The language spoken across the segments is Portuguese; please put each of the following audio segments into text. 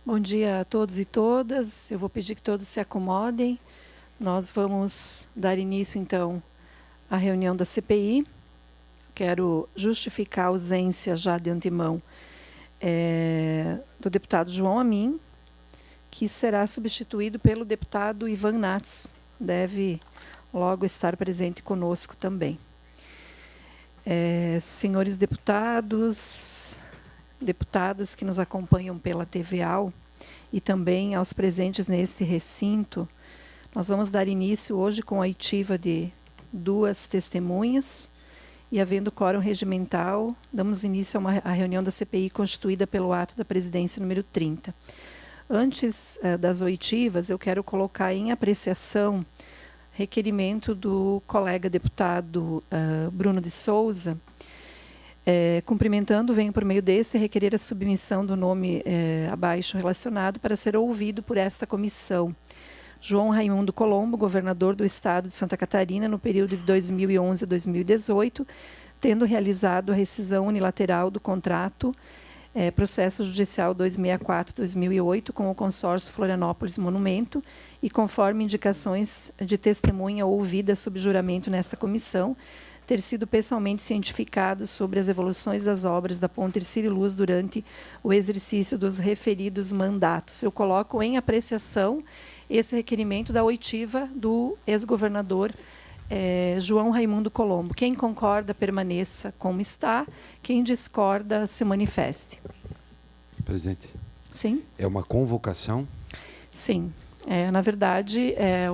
Bom dia a todos e todas. Eu vou pedir que todos se acomodem. Nós vamos dar início, então, à reunião da CPI. Quero justificar a ausência já de antemão do deputado João Amin, que será substituído pelo deputado Ivan Nats. Deve logo estar presente conosco também. Senhores deputados, deputadas que nos acompanham pela TVAL e também aos presentes neste recinto, nós vamos dar início hoje com a oitiva de 2 testemunhas e, havendo quórum regimental, damos início à reunião da CPI constituída pelo ato da presidência número 30. Antes das oitivas, eu quero colocar em apreciação requerimento do colega deputado Bruno de Souza. Cumprimentando, venho por meio deste requerer a submissão do nome abaixo relacionado para ser ouvido por esta comissão. João Raimundo Colombo, governador do estado de Santa Catarina, no período de 2011 a 2018, tendo realizado a rescisão unilateral do contrato processo judicial 264/2008 com o consórcio Florianópolis Monumento e conforme indicações de testemunha ouvida sob juramento nesta comissão, ter sido pessoalmente cientificado sobre as evoluções das obras da Ponte Hercílio Luz durante o exercício dos referidos mandatos. Eu coloco em apreciação esse requerimento da oitiva do ex-governador João Raimundo Colombo. Quem concorda, permaneça como está. Quem discorda, se manifeste. Presidente. Sim? É uma convocação? Sim. Na verdade, é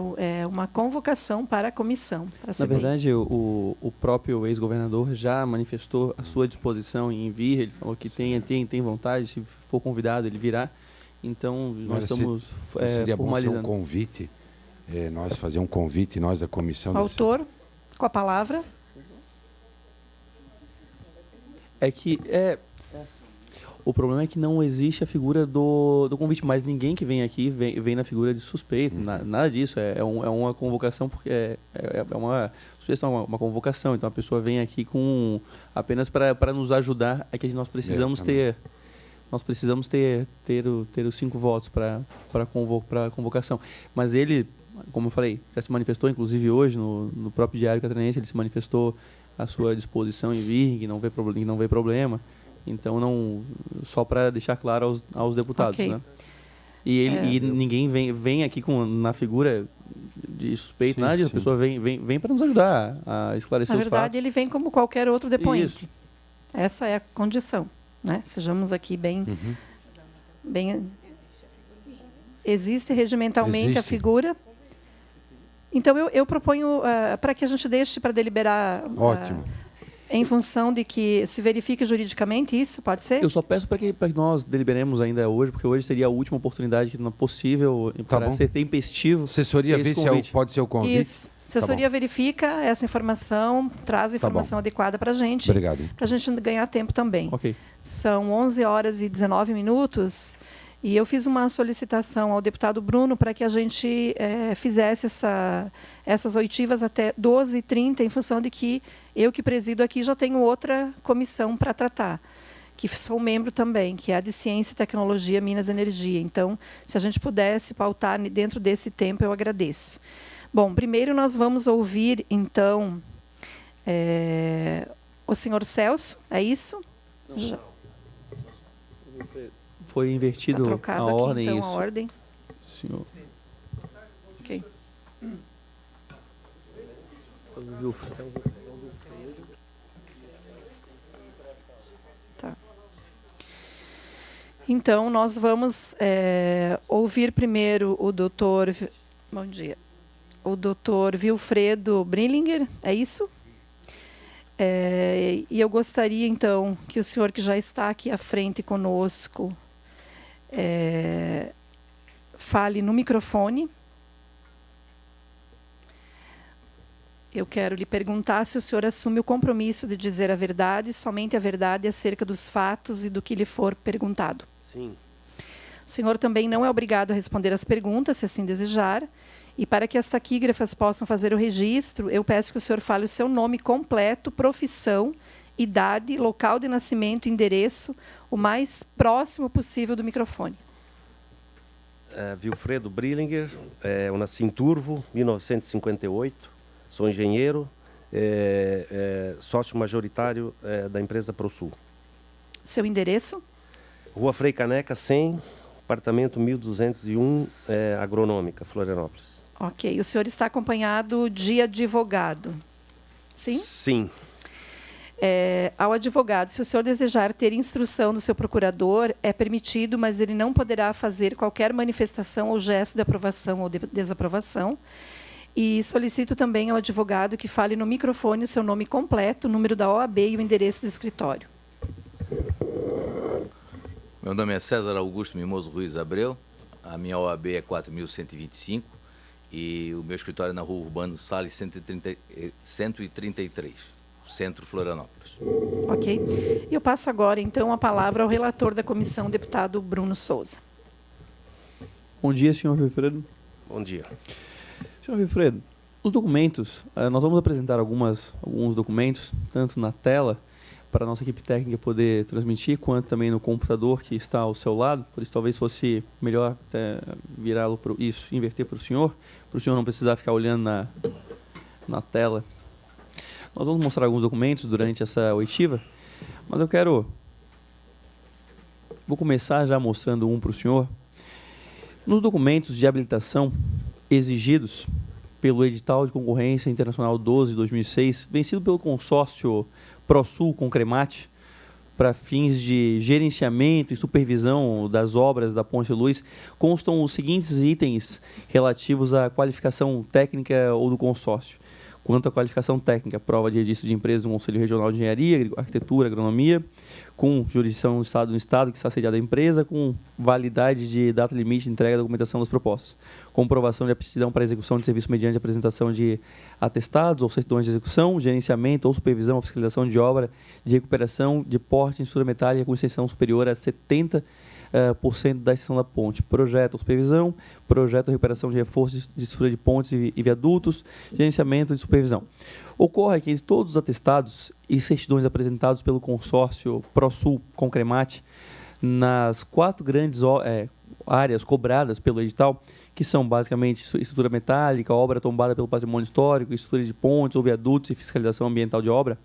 uma convocação para a comissão. Na verdade, o próprio ex-governador já manifestou a sua disposição em vir. Ele falou que tem vontade, se for convidado, ele virá. Então, nós estamos seria formalizando. Bom ser um convite, nós fazer um convite, nós da comissão. O autor, com a palavra. O problema é que não existe a figura do convite, mas ninguém que vem aqui vem na figura de suspeito, nada disso. É uma convocação, porque é uma sugestão, uma convocação. Então a pessoa vem aqui apenas para nos ajudar. É que nós precisamos ter os 5 votos para a convocação. Mas ele, como eu falei, já se manifestou, inclusive hoje, no próprio Diário Catarinense, ele se manifestou à sua disposição em vir, que não vê problema. Então, só para deixar claro aos deputados. Okay. Né? E ninguém vem aqui na figura de suspeito, nada disso. A pessoa vem para nos ajudar a esclarecer os fatos. Na verdade, ele vem como qualquer outro depoente. Isso. Essa é a condição. Né? Sejamos aqui bem... Existe regimentalmente a figura. Então, eu proponho para que a gente deixe para deliberar... Ótimo. Em função de que se verifique juridicamente isso, pode ser? Eu só peço para que nós deliberemos ainda hoje, porque hoje seria a última oportunidade que não é possível para ser tempestivo. Assessoria vê se pode ser o convite. Isso. Assessoria verifica essa informação, traz a informação adequada para a gente. Obrigado. Para a gente ganhar tempo também. Okay. São 11h19. E eu fiz uma solicitação ao deputado Bruno para que a gente fizesse essas oitivas até 12h30, em função de que eu que presido aqui já tenho outra comissão para tratar, que sou membro também, que é a de Ciência e Tecnologia, Minas e Energia. Então, se a gente pudesse pautar dentro desse tempo, eu agradeço. Bom, primeiro nós vamos ouvir, então, o senhor Celso, é isso? Não. Já. Foi invertido a ordem. Aqui, então, a ordem. Senhor. Ok. Tá. Então, nós vamos ouvir primeiro o doutor... Bom dia. O doutor Wilfredo Brillinger, é isso? E eu gostaria, então, que o senhor que já está aqui à frente conosco... fale no microfone. Eu quero lhe perguntar se o senhor assume o compromisso de dizer a verdade, somente a verdade acerca dos fatos e do que lhe for perguntado. Sim. O senhor também não é obrigado a responder as perguntas, se assim desejar. E para que as taquígrafas possam fazer o registro, eu peço que o senhor fale o seu nome completo, profissão, idade, local de nascimento, endereço, o mais próximo possível do microfone. Wilfredo Brillinger, eu nasci em Turvo, 1958, sou engenheiro, sócio majoritário da empresa ProSul. Seu endereço? Rua Frei Caneca, 100, apartamento 1201, Agronômica, Florianópolis. Ok. O senhor está acompanhado de advogado? Sim? Sim. Ao advogado, se o senhor desejar ter instrução do seu procurador, é permitido, mas ele não poderá fazer qualquer manifestação ou gesto de aprovação ou de desaprovação. E solicito também ao advogado que fale no microfone o seu nome completo, o número da OAB e o endereço do escritório. Meu nome é César Augusto Mimoso Ruiz Abreu, a minha OAB é 4.125 e o meu escritório é na Rua Urbano Salles 133, Centro Florianópolis. Ok. Eu passo agora, então, a palavra ao relator da comissão, deputado Bruno Souza. Bom dia, senhor Wilfredo. Bom dia. Senhor Wilfredo, os documentos, nós vamos apresentar alguns documentos, tanto na tela, para a nossa equipe técnica poder transmitir, quanto também no computador que está ao seu lado. Por isso, talvez fosse melhor virá-lo para isso, inverter para o senhor não precisar ficar olhando na tela. Nós vamos mostrar alguns documentos durante essa oitiva, mas vou começar já mostrando um para o senhor. Nos documentos de habilitação exigidos pelo edital de concorrência internacional 12 de 2006, vencido pelo consórcio ProSul com Cremate, para fins de gerenciamento e supervisão das obras da Ponte Luz, constam os seguintes itens relativos à qualificação técnica ou do consórcio. Quanto à qualificação técnica, prova de registro de empresas do Conselho Regional de Engenharia, Arquitetura, Agronomia, com jurisdição do Estado no Estado que está sediada a empresa, com validade de data limite de entrega da documentação das propostas. Comprovação de aptidão para execução de serviço mediante apresentação de atestados ou certidões de execução, gerenciamento ou supervisão ou fiscalização de obra de recuperação de porte em estrutura metálica com extensão superior a 70% da extensão da ponte. Projeto ou supervisão, projeto de recuperação de reforço de estrutura de pontes e viadutos, gerenciamento de supervisão. Ocorre que todos os atestados e certidões apresentados pelo consórcio ProSul com Cremate nas 4 grandes áreas cobradas pelo edital, que são basicamente estrutura metálica, obra tombada pelo patrimônio histórico, estrutura de pontes ou viadutos e fiscalização ambiental de obra,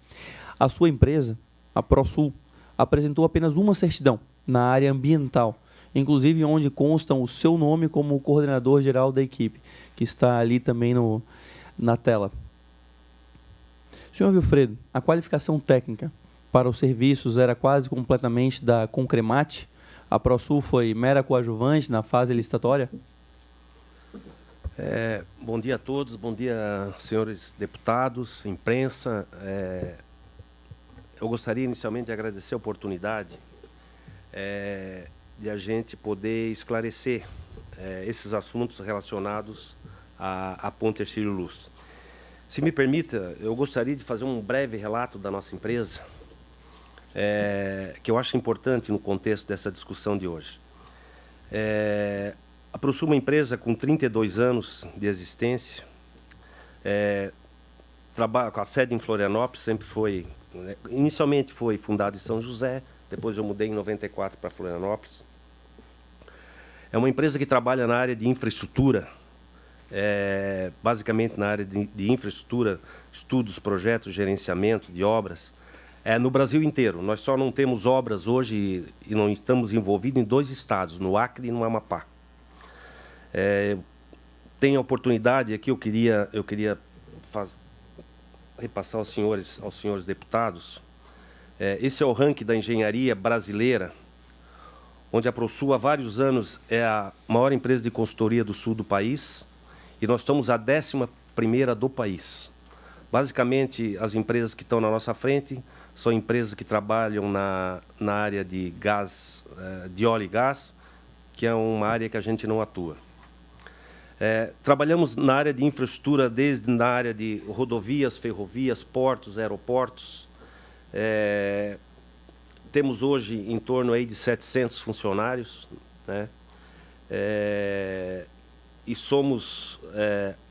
a sua empresa, a ProSul, apresentou apenas uma certidão na área ambiental, inclusive onde constam o seu nome como coordenador geral da equipe, que está ali também na tela. Senhor Wilfredo, a qualificação técnica para os serviços era quase completamente da Concremate? A ProSul foi mera coadjuvante na fase licitatória? Bom dia a todos, bom dia, senhores deputados, imprensa. Eu gostaria inicialmente de agradecer a oportunidade de a gente poder esclarecer esses assuntos relacionados à Ponte Hercílio Luz. Se me permita, eu gostaria de fazer um breve relato da nossa empresa, que eu acho importante no contexto dessa discussão de hoje. A ProSul é uma empresa com 32 anos de existência, trabalha com a sede em Florianópolis, inicialmente foi fundada em São José, depois eu mudei em 94 para Florianópolis. É uma empresa que trabalha na área de infraestrutura, basicamente na área de infraestrutura, estudos, projetos, gerenciamento de obras, no Brasil inteiro. Nós só não temos obras hoje e não estamos envolvidos em 2 estados, no Acre e no Amapá. Tenho a oportunidade aqui, eu queria repassar aos senhores deputados. Esse é o ranking da engenharia brasileira, onde a ProSul há vários anos é a maior empresa de consultoria do sul do país e nós estamos a 11ª do país. Basicamente, as empresas que estão na nossa frente são empresas que trabalham na área de gás, de óleo e gás, que é uma área que a gente não atua. Trabalhamos na área de infraestrutura, desde na área de rodovias, ferrovias, portos, aeroportos. Temos hoje em torno aí de 700 funcionários, né? E somos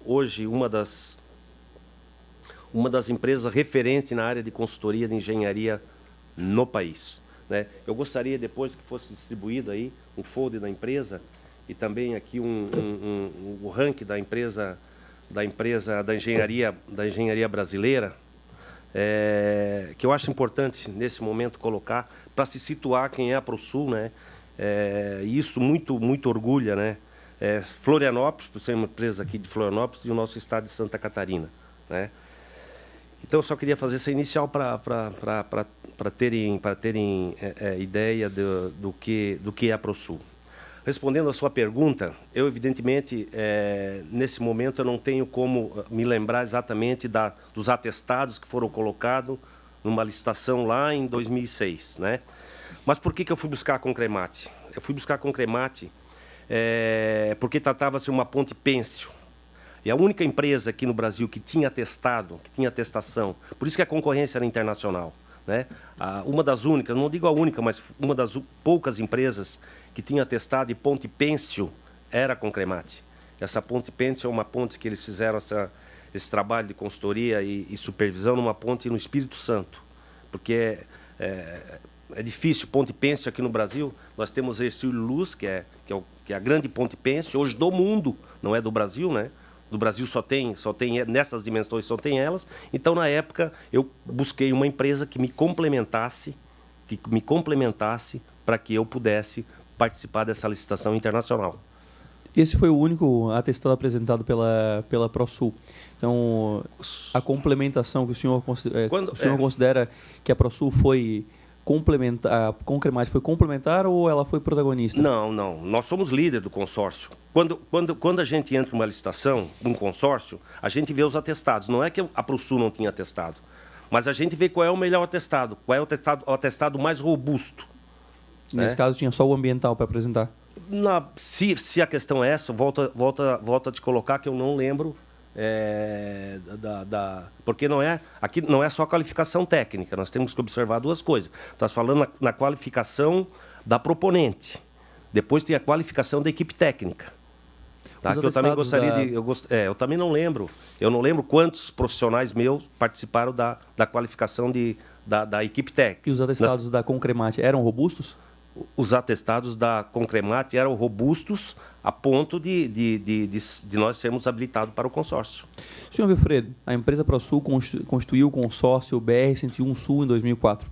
hoje uma das empresas referentes na área de consultoria de engenharia no país, né? Eu gostaria depois que fosse distribuído aí um folder da empresa, e também aqui o ranking da engenharia brasileira, que eu acho importante nesse momento colocar para se situar quem é a ProSul, né? E isso muito orgulha, né? Florianópolis, por ser uma empresa aqui de Florianópolis, e o nosso estado de Santa Catarina, né? Então, eu só queria fazer essa inicial para terem ideia do que é a ProSul. Respondendo à sua pergunta, eu, evidentemente, nesse momento, eu não tenho como me lembrar exatamente dos atestados que foram colocados numa licitação lá em 2006, né? Mas por que eu fui buscar a Concremate? Eu fui buscar a Concremate porque tratava-se de uma ponte pênsil. E a única empresa aqui no Brasil que tinha atestado, que tinha atestação, por isso que a concorrência era internacional, né? Uma das únicas, não digo a única, mas uma das poucas empresas que tinha atestado de ponte pênsil era a Concremate. Essa ponte pênsil é uma ponte que eles fizeram esse trabalho de consultoria e supervisão numa ponte no Espírito Santo, porque é difícil, ponte pênsil aqui no Brasil. Nós temos a Hercílio Luz, que é a grande ponte pênsil, hoje do mundo, não é do Brasil, né? Do Brasil só tem nessas dimensões, só tem elas. Então, na época, eu busquei uma empresa que me complementasse para que eu pudesse participar dessa licitação internacional. Esse foi o único atestado apresentado pela ProSul. Então, a complementação que o senhor considera que a ProSul foi complementar, a Concremate foi complementar ou ela foi protagonista? Não. Nós somos líder do consórcio. Quando a gente entra numa licitação, num consórcio, a gente vê os atestados. Não é que a ProSul não tinha atestado, mas a gente vê qual é o melhor atestado, qual é o atestado mais robusto. Nesse caso, tinha só o ambiental para apresentar? Se a questão é essa, volta a te colocar que eu não lembro. Porque aqui não é só a qualificação técnica, nós temos que observar duas coisas. Estás falando na qualificação da proponente, depois tem a qualificação da equipe técnica. Tá? Que eu também gostaria eu também não lembro. Eu não lembro quantos profissionais meus participaram da qualificação da equipe técnica. E os atestados da Concremate eram robustos? Os atestados da Concremate eram robustos a ponto de nós sermos habilitados para o consórcio. Senhor Wilfredo, a empresa ProSul constituiu o consórcio BR-101 Sul em 2004,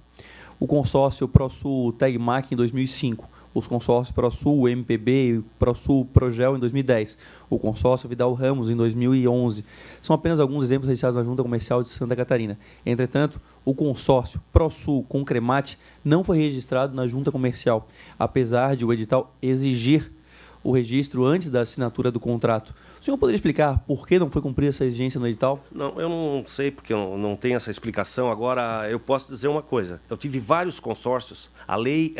o consórcio ProSul Tegmac em 2005, os consórcios ProSul MPB e ProSul Progel em 2010, o consórcio Vidal Ramos em 2011. São apenas alguns exemplos registrados na Junta Comercial de Santa Catarina. Entretanto, o consórcio ProSul Concremate não foi registrado na Junta Comercial, apesar de o edital exigir o registro antes da assinatura do contrato. O senhor poderia explicar por que não foi cumprida essa exigência no edital? Não, eu não sei porque eu não tenho essa explicação. Agora, eu posso dizer uma coisa. Eu tive vários consórcios. A lei,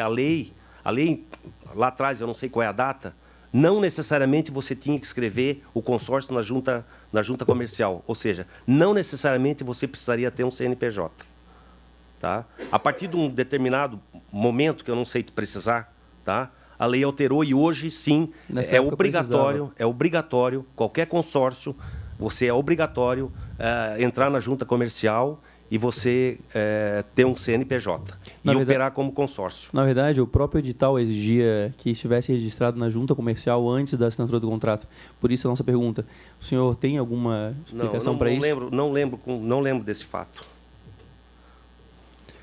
lá atrás, eu não sei qual é a data, não necessariamente você tinha que escrever o consórcio na junta comercial. Ou seja, não necessariamente você precisaria ter um CNPJ. Tá? A partir de um determinado momento, que eu não sei precisar, tá? A lei alterou e hoje, sim, é obrigatório, qualquer consórcio, você é obrigatório entrar na junta comercial e você ter um CNPJ operar como consórcio. Na verdade, o próprio edital exigia que estivesse registrado na junta comercial antes da assinatura do contrato. Por isso a nossa pergunta. O senhor tem alguma explicação para isso? Não lembro desse fato.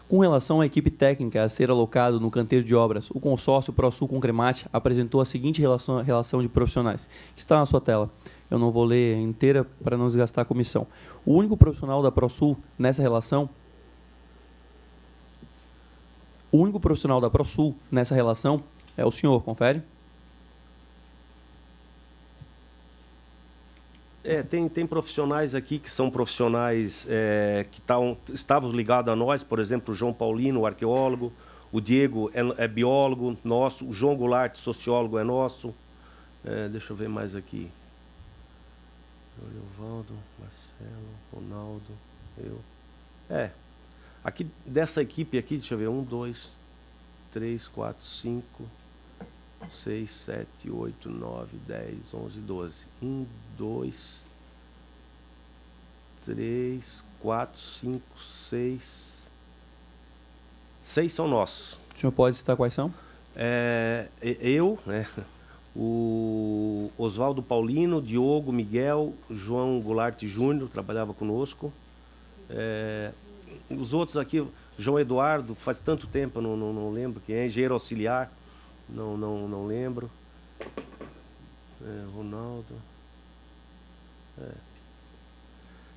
Com relação à equipe técnica a ser alocado no canteiro de obras, o consórcio ProSul Concremate apresentou a seguinte relação de profissionais, que está na sua tela. Eu não vou ler inteira para não desgastar a comissão. O único profissional da ProSul nessa relação é o senhor, confere? Tem profissionais aqui que são profissionais que estavam ligados a nós, por exemplo, o João Paulino, o arqueólogo, o Diego é biólogo nosso, o João Goulart, sociólogo, é nosso. Deixa eu ver mais aqui. Leovaldo, Marcelo, Ronaldo, eu. Aqui dessa equipe aqui, deixa eu ver, 1, 2, 3, 4, 5, 6, 7, 8, 9, 10, 11, 12. 1, 2, 3, 4, 5, 6. 6 são nossos. O senhor pode citar quais são? Eu, né? o Oswaldo Paulino, Diogo, Miguel, João Goulart Júnior, trabalhava conosco. Os outros aqui, João Eduardo, faz tanto tempo, não lembro quem é, engenheiro auxiliar, não lembro. Ronaldo.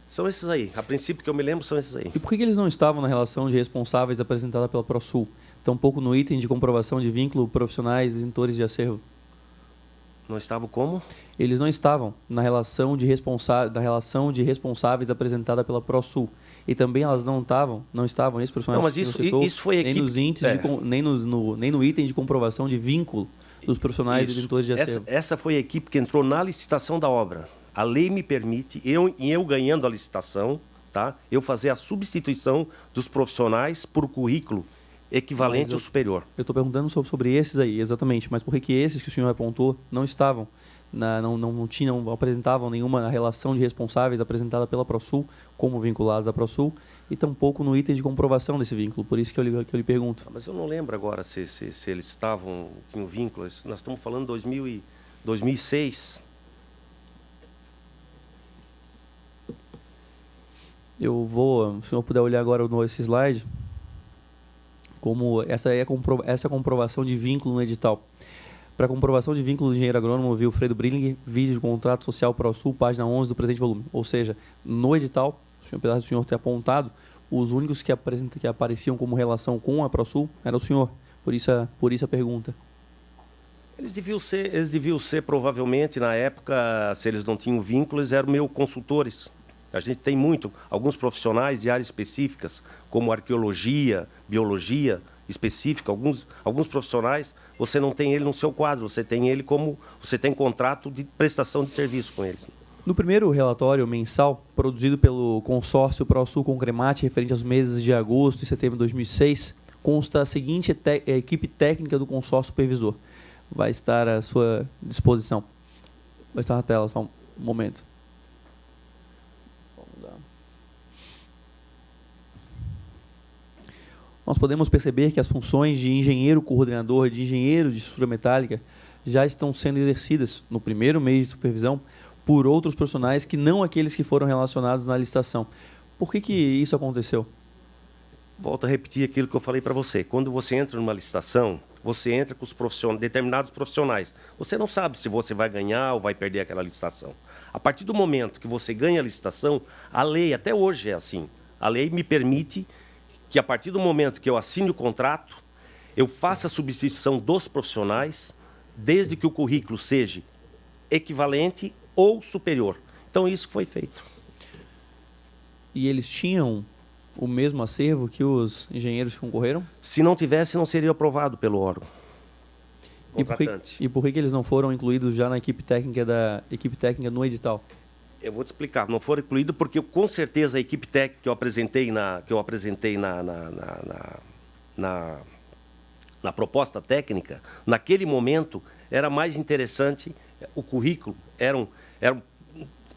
São esses aí. A princípio que eu me lembro são esses aí. E por que eles não estavam na relação de responsáveis apresentada pela ProSul? Tampouco no item de comprovação de vínculo profissionais detentores de acervo? Não estavam como? Eles não estavam na relação de responsáveis apresentada pela ProSul. E também elas não estavam esses profissionais. Não, mas isso foi nem equipe... nos índices nem no item de comprovação de vínculo dos profissionais detentores de acervo. Essa foi a equipe que entrou na licitação da obra. A lei me permite, eu ganhando a licitação, tá? Eu fazer a substituição dos profissionais por currículo equivalente ou superior. Eu estou perguntando sobre esses aí, exatamente. Mas por que esses que o senhor apontou não estavam, não apresentavam nenhuma relação de responsáveis apresentada pela ProSul como vinculados à ProSul e tampouco no item de comprovação desse vínculo? Por isso que eu lhe pergunto. Mas eu não lembro agora se eles tinham vínculo. Nós estamos falando de 2006. Se o senhor puder olhar agora esse slide, como essa comprovação de vínculo no edital. Para comprovação de vínculo do engenheiro agrônomo Wilfredo Brilling, vídeo de contrato social ProSul, página 11 do presente volume. Ou seja, no edital, apesar do senhor ter apontado, os únicos que apareciam como relação com a ProSul era o senhor. Por isso a pergunta. Eles deviam ser provavelmente, na época, se eles não tinham vínculo, eles eram meus consultores. A gente tem alguns profissionais de áreas específicas, como arqueologia, biologia específica, alguns profissionais, você não tem ele no seu quadro, você tem contrato de prestação de serviço com eles. No primeiro relatório mensal, produzido pelo consórcio ProSul Concremate, referente aos meses de agosto e setembro de 2006, consta a seguinte equipe técnica do consórcio supervisor. Vai estar à sua disposição. Vai estar na tela, só um momento. Nós podemos perceber que as funções de engenheiro coordenador e de engenheiro de estrutura metálica já estão sendo exercidas no primeiro mês de supervisão por outros profissionais que não aqueles que foram relacionados na licitação. Por que isso aconteceu? Volto a repetir aquilo que eu falei para você. Quando você entra numa licitação, você entra com determinados profissionais. Você não sabe se você vai ganhar ou vai perder aquela licitação. A partir do momento que você ganha a licitação, a lei, até hoje é assim, a lei me permite que a partir do momento que eu assine o contrato, eu faça a substituição dos profissionais, desde que o currículo seja equivalente ou superior. Então, isso foi feito. E eles tinham o mesmo acervo que os engenheiros que concorreram? Se não tivesse, não seria aprovado pelo órgão contratante. E por que eles não foram incluídos já na equipe técnica no edital? Eu vou te explicar. Não foram incluídos porque, com certeza, a equipe técnica que eu apresentei na proposta técnica, naquele momento, era mais interessante. O currículo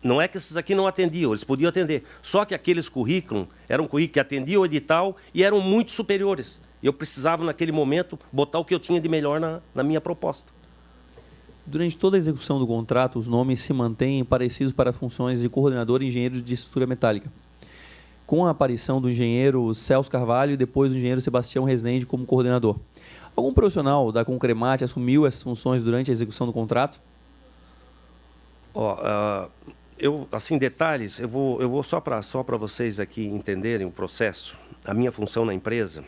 não é que esses aqui não atendiam, eles podiam atender. Só que aqueles currículos eram currículos que atendiam o edital e eram muito superiores. Eu precisava, naquele momento, botar o que eu tinha de melhor na minha proposta. Durante toda a execução do contrato, os nomes se mantêm parecidos para funções de coordenador e engenheiro de estrutura metálica. Com a aparição do engenheiro Celso Carvalho e depois do engenheiro Sebastião Rezende como coordenador. Algum profissional da Concremate assumiu essas funções durante a execução do contrato? Assim, detalhes, eu vou só para vocês aqui entenderem o processo. A minha função na empresa,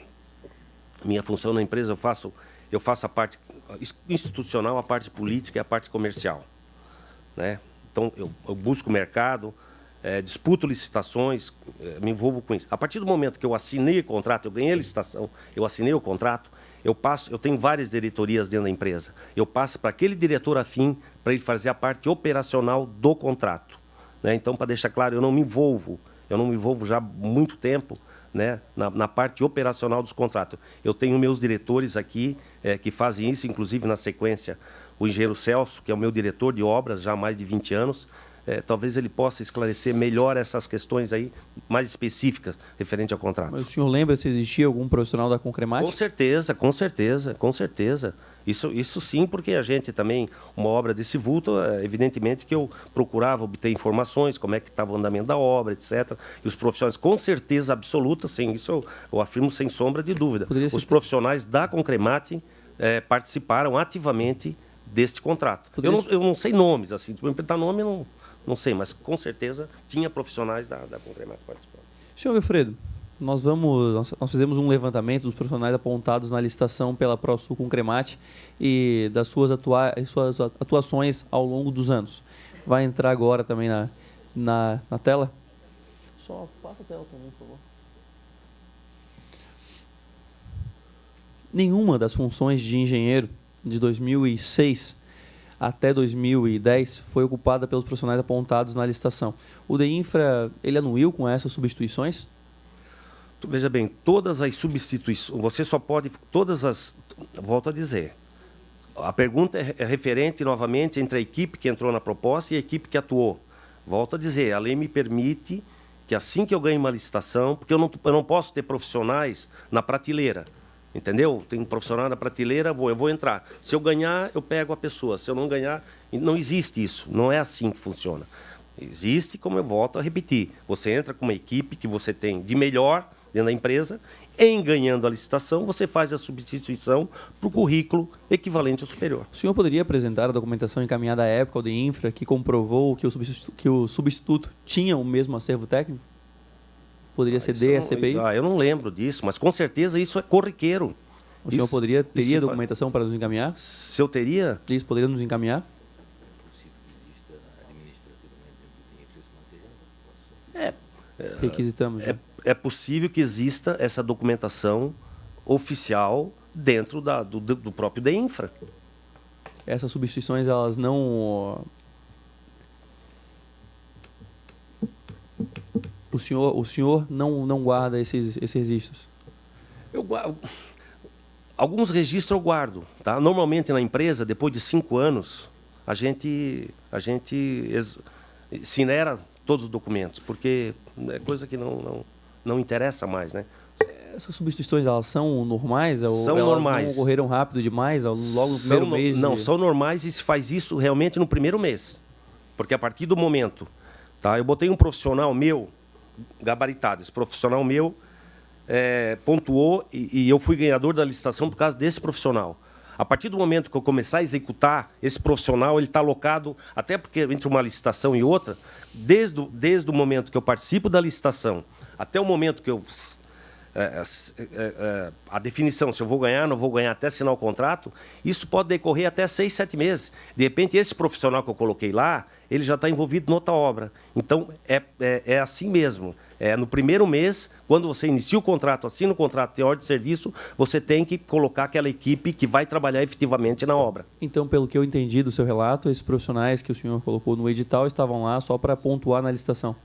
eu faço a parte institucional, a parte política e a parte comercial, né? Então, eu busco o mercado, disputo licitações, me envolvo com isso. A partir do momento que eu assinei o contrato, eu ganhei a licitação, eu assinei o contrato, eu tenho várias diretorias dentro da empresa. Eu passo para aquele diretor afim para ele fazer a parte operacional do contrato, né? Então, para deixar claro, eu não me envolvo já há muito tempo, né, na parte operacional dos contratos. Eu tenho meus diretores aqui que fazem isso, inclusive na sequência o engenheiro Celso, que é o meu diretor de obras já há mais de 20 anos, talvez ele possa esclarecer melhor essas questões aí, mais específicas, referente ao contrato. Mas o senhor lembra se existia algum profissional da Concremate? Com certeza, com certeza, com certeza. Isso sim, porque a gente também, uma obra desse vulto, evidentemente que eu procurava obter informações, como é que estava o andamento da obra, etc. E os profissionais, com certeza absoluta, sim, isso eu afirmo sem sombra de dúvida. Os profissionais da Concremate participaram ativamente deste contrato. Eu não sei nomes, assim, para perguntar nome, eu não sei, mas com certeza tinha profissionais da Concremate participando. Senhor Wilfredo, nós fizemos um levantamento dos profissionais apontados na licitação pela ProSul Concremate e das suas atuações ao longo dos anos. Vai entrar agora também na tela? Só passa a tela para mim, por favor. Nenhuma das funções de engenheiro de 2006 até 2010 foi ocupada pelos profissionais apontados na licitação. O DEINFRA, ele anuiu com essas substituições? Veja bem, todas as substituições, você só pode, volto a dizer, a pergunta é referente novamente entre a equipe que entrou na proposta e a equipe que atuou. Volto a dizer, a lei me permite que assim que eu ganho uma licitação, porque eu não posso ter profissionais na prateleira, entendeu? Tem um profissional na prateleira, eu vou entrar. Se eu ganhar, eu pego a pessoa. Se eu não ganhar, não existe isso. Não é assim que funciona. Existe, como eu volto a repetir, você entra com uma equipe que você tem de melhor dentro da empresa, em ganhando a licitação, você faz a substituição para o currículo equivalente ao superior. O senhor poderia apresentar a documentação encaminhada à época ao DEINFRA que comprovou que o substituto tinha o mesmo acervo técnico? Poderia ceder a CPI? Eu não lembro disso, mas com certeza isso é corriqueiro. O senhor teria documentação para nos encaminhar? Se eu teria? Isso, poderia nos encaminhar? Requisitamos. É possível que exista essa documentação oficial dentro do próprio DEINFRA. Essas substituições, elas não... O senhor não guarda esses registros? Eu guardo. Alguns registros eu guardo. Tá? Normalmente na empresa, depois de 5 anos, a gente incinera todos os documentos, porque é coisa que não interessa mais, né? Essas substituições, elas são normais? São elas normais. Não ocorreram rápido demais, logo no primeiro mês? Não, são normais e se faz isso realmente no primeiro mês. Porque a partir do momento... Tá, eu botei um profissional meu, gabaritado, esse profissional meu pontuou e eu fui ganhador da licitação por causa desse profissional. A partir do momento que eu começar a executar, esse profissional ele está alocado, até porque entre uma licitação e outra, desde o momento que eu participo da licitação até o momento que eu... a definição, se eu vou ganhar, não vou ganhar, até assinar o contrato, isso pode decorrer até 6, 7 meses. De repente, esse profissional que eu coloquei lá, ele já está envolvido em outra obra. Então, é assim mesmo. No primeiro mês, quando você inicia o contrato, assina o contrato, tem ordem de serviço, você tem que colocar aquela equipe que vai trabalhar efetivamente na obra. Então, pelo que eu entendi do seu relato, esses profissionais que o senhor colocou no edital estavam lá só para pontuar na licitação.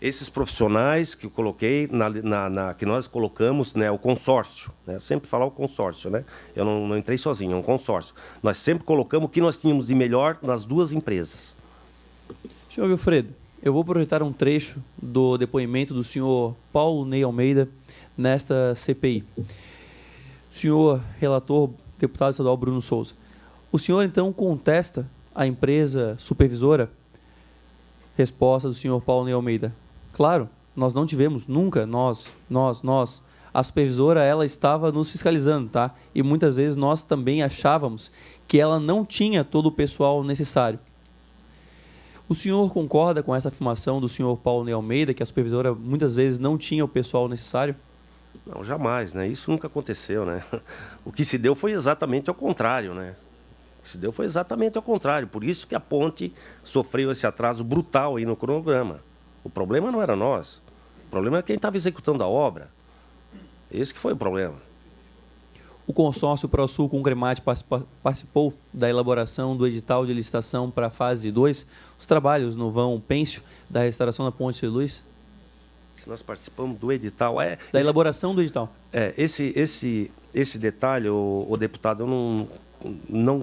Esses profissionais que eu coloquei, que nós colocamos, né, o consórcio, né, sempre falar o consórcio, né, eu não entrei sozinho, é um consórcio. Nós sempre colocamos o que nós tínhamos de melhor nas duas empresas. Senhor Wilfredo, eu vou projetar um trecho do depoimento do senhor Paulo Ney Almeida nesta CPI. Senhor relator, deputado estadual Bruno Souza, o senhor então contesta a empresa supervisora? Resposta do senhor Paulo Ney Almeida. Claro, nós não tivemos nunca, a supervisora ela estava nos fiscalizando, tá? E muitas vezes nós também achávamos que ela não tinha todo o pessoal necessário. O senhor concorda com essa afirmação do senhor Paulo Ney Almeida, que a supervisora muitas vezes não tinha o pessoal necessário? Não, jamais, né? Isso nunca aconteceu, né? O que se deu foi exatamente ao contrário, né? O que se deu foi exatamente ao contrário. Por isso que a ponte sofreu esse atraso brutal aí no cronograma. O problema não era nós. O problema era quem estava executando a obra. Esse que foi o problema. O consórcio ProSul Concremate participou da elaboração do edital de licitação para a fase 2, os trabalhos no vão Pêncio da restauração da Ponte de Luz? Se nós participamos do edital... elaboração do edital. Esse detalhe, o deputado, eu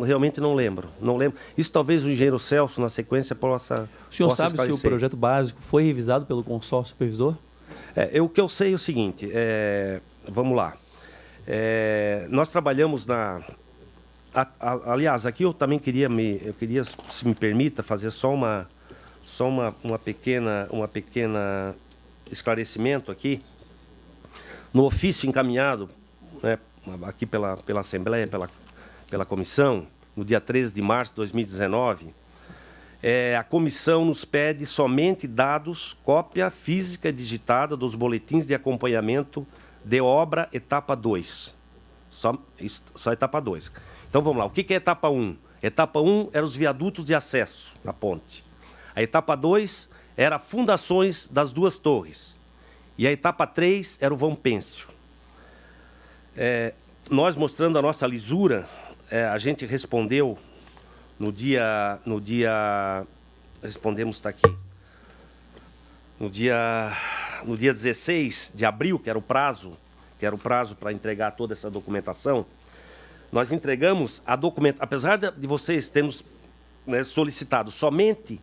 realmente não lembro. Não lembro. Isso talvez o engenheiro Celso, na sequência, possa O senhor sabe esclarecer. se o projeto básico foi revisado pelo consórcio supervisor? O que eu sei é o seguinte, vamos lá. Nós trabalhamos aliás, aqui eu também queria, se me permita, fazer só uma pequena esclarecimento aqui. No ofício encaminhado, né, aqui pela Assembleia, pela comissão, no dia 13 de março de 2019, a comissão nos pede somente dados, cópia física e digitada dos boletins de acompanhamento de obra etapa 2. Só etapa 2. Então, vamos lá. O que é etapa 1? Etapa 1 eram os viadutos de acesso à ponte. A etapa 2 era fundações das duas torres. E a etapa 3 era o vão pênsil. Nós, mostrando a nossa lisura, a gente respondeu respondemos, está aqui, no dia 16 de abril, que era o prazo para entregar toda essa documentação, nós entregamos a documentação, apesar de vocês termos, né, solicitado somente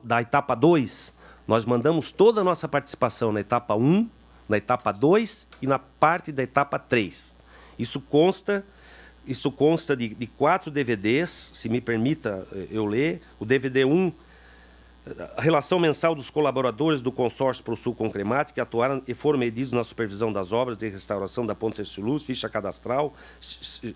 da etapa 2, nós mandamos toda a nossa participação na etapa 1, na etapa 2 e na parte da etapa 3. Isso consta de 4 DVDs, se me permita eu ler. O DVD 1, a relação mensal dos colaboradores do consórcio ProSul Concremat que atuaram e foram medidos na supervisão das obras de restauração da Ponte Ercílio Luz, ficha cadastral,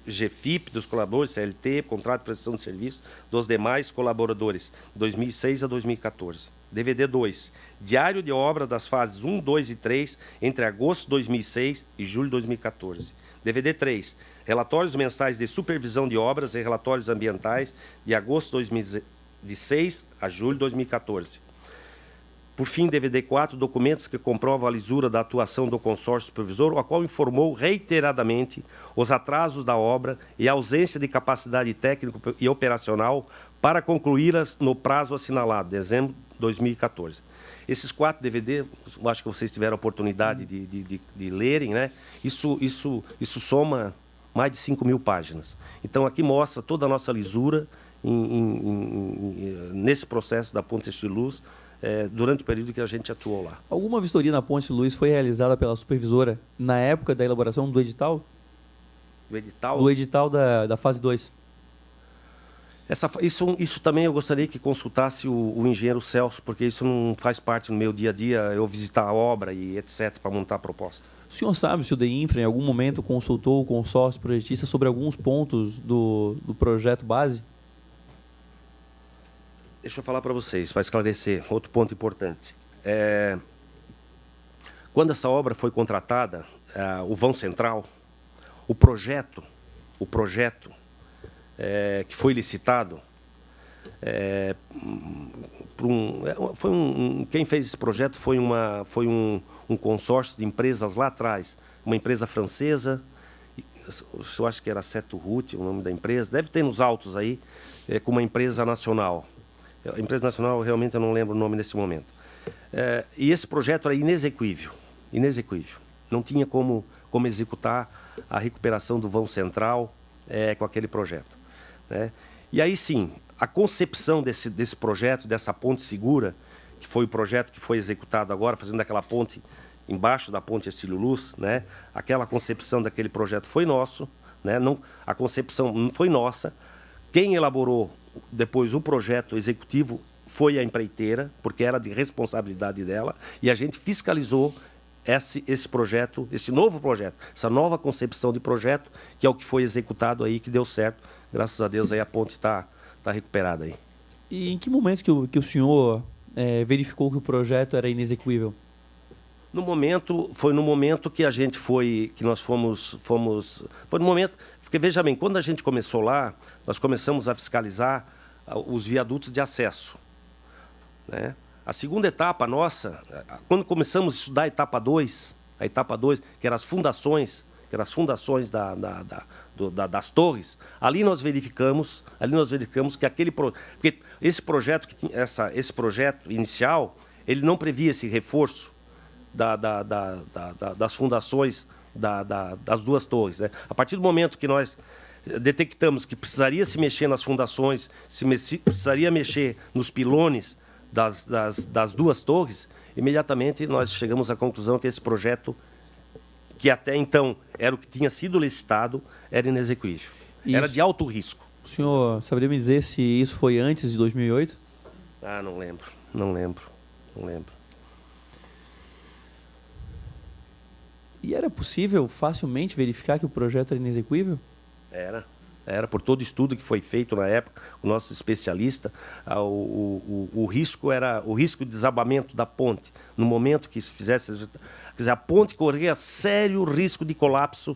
GFIP dos colaboradores, CLT, contrato de prestação de serviço dos demais colaboradores, 2006 a 2014. DVD 2, diário de obra das fases 1, 2 e 3, entre agosto de 2006 e julho de 2014. DVD 3, relatórios mensais de supervisão de obras e relatórios ambientais de agosto de 2006 a julho de 2014. Por fim, DVD 4, documentos que comprovam a lisura da atuação do consórcio supervisor, o qual informou reiteradamente os atrasos da obra e a ausência de capacidade técnica e operacional para concluí-las no prazo assinalado, dezembro de 2014. Esses 4 DVD, eu acho que vocês tiveram a oportunidade de lerem, né? Isso soma mais de 5.000 páginas. Então, aqui mostra toda a nossa lisura nesse processo da Ponte Ercílio Luz, durante o período que a gente atuou lá. Alguma vistoria na Ponte Luz foi realizada pela supervisora na época da elaboração do edital? Do edital? Do edital da fase 2. Isso também eu gostaria que consultasse o engenheiro Celso, porque isso não faz parte do meu dia a dia, eu visitar a obra e etc., para montar a proposta. O senhor sabe se o DEINFRA em algum momento consultou o consórcio projetista sobre alguns pontos do projeto base? Deixa eu falar para vocês, para esclarecer, outro ponto importante. Quando essa obra foi contratada, o vão central, o projeto que foi licitado, quem fez esse projeto foi um consórcio de empresas lá atrás, uma empresa francesa, eu acho que era Seto Ruth, o nome da empresa, deve ter nos autos aí, com uma empresa nacional. A empresa nacional, realmente, eu não lembro o nome nesse momento. E esse projeto era inexequível. Não tinha como executar a recuperação do vão central com aquele projeto, né? E aí, sim, a concepção desse projeto, dessa ponte segura, que foi o projeto que foi executado agora, fazendo aquela ponte embaixo da Ponte Ercílio Luz, né? Aquela concepção daquele projeto foi nosso, né? A concepção não foi nossa. Quem elaborou depois o projeto executivo foi a empreiteira, porque era de responsabilidade dela, e a gente fiscalizou esse projeto, esse novo projeto, essa nova concepção de projeto, que é o que foi executado aí, que deu certo. Graças a Deus aí a ponte está recuperada aí. E em que momento que o senhor verificou que o projeto era inexequível? Foi no momento que nós fomos, foi no momento, porque veja bem, quando a gente começou lá, nós começamos a fiscalizar os viadutos de acesso, né? A segunda etapa nossa, quando começamos a estudar a etapa 2, que eram as fundações, das torres, ali nós verificamos que porque esse projeto esse projeto inicial, ele não previa esse reforço das fundações das duas torres, né? A partir do momento que nós detectamos que precisaria se mexer nas fundações, precisaria mexer nos pilones das duas torres, imediatamente nós chegamos à conclusão que esse projeto, que até então era o que tinha sido licitado, era inexequível. Era de alto risco. O senhor saberia me dizer se isso foi antes de 2008? Ah, não lembro. E era possível facilmente verificar que o projeto era inexequível? Era por todo estudo que foi feito na época, o nosso especialista, o risco era o risco de desabamento da ponte. No momento que se fizesse, quer dizer, a ponte corria sério risco de colapso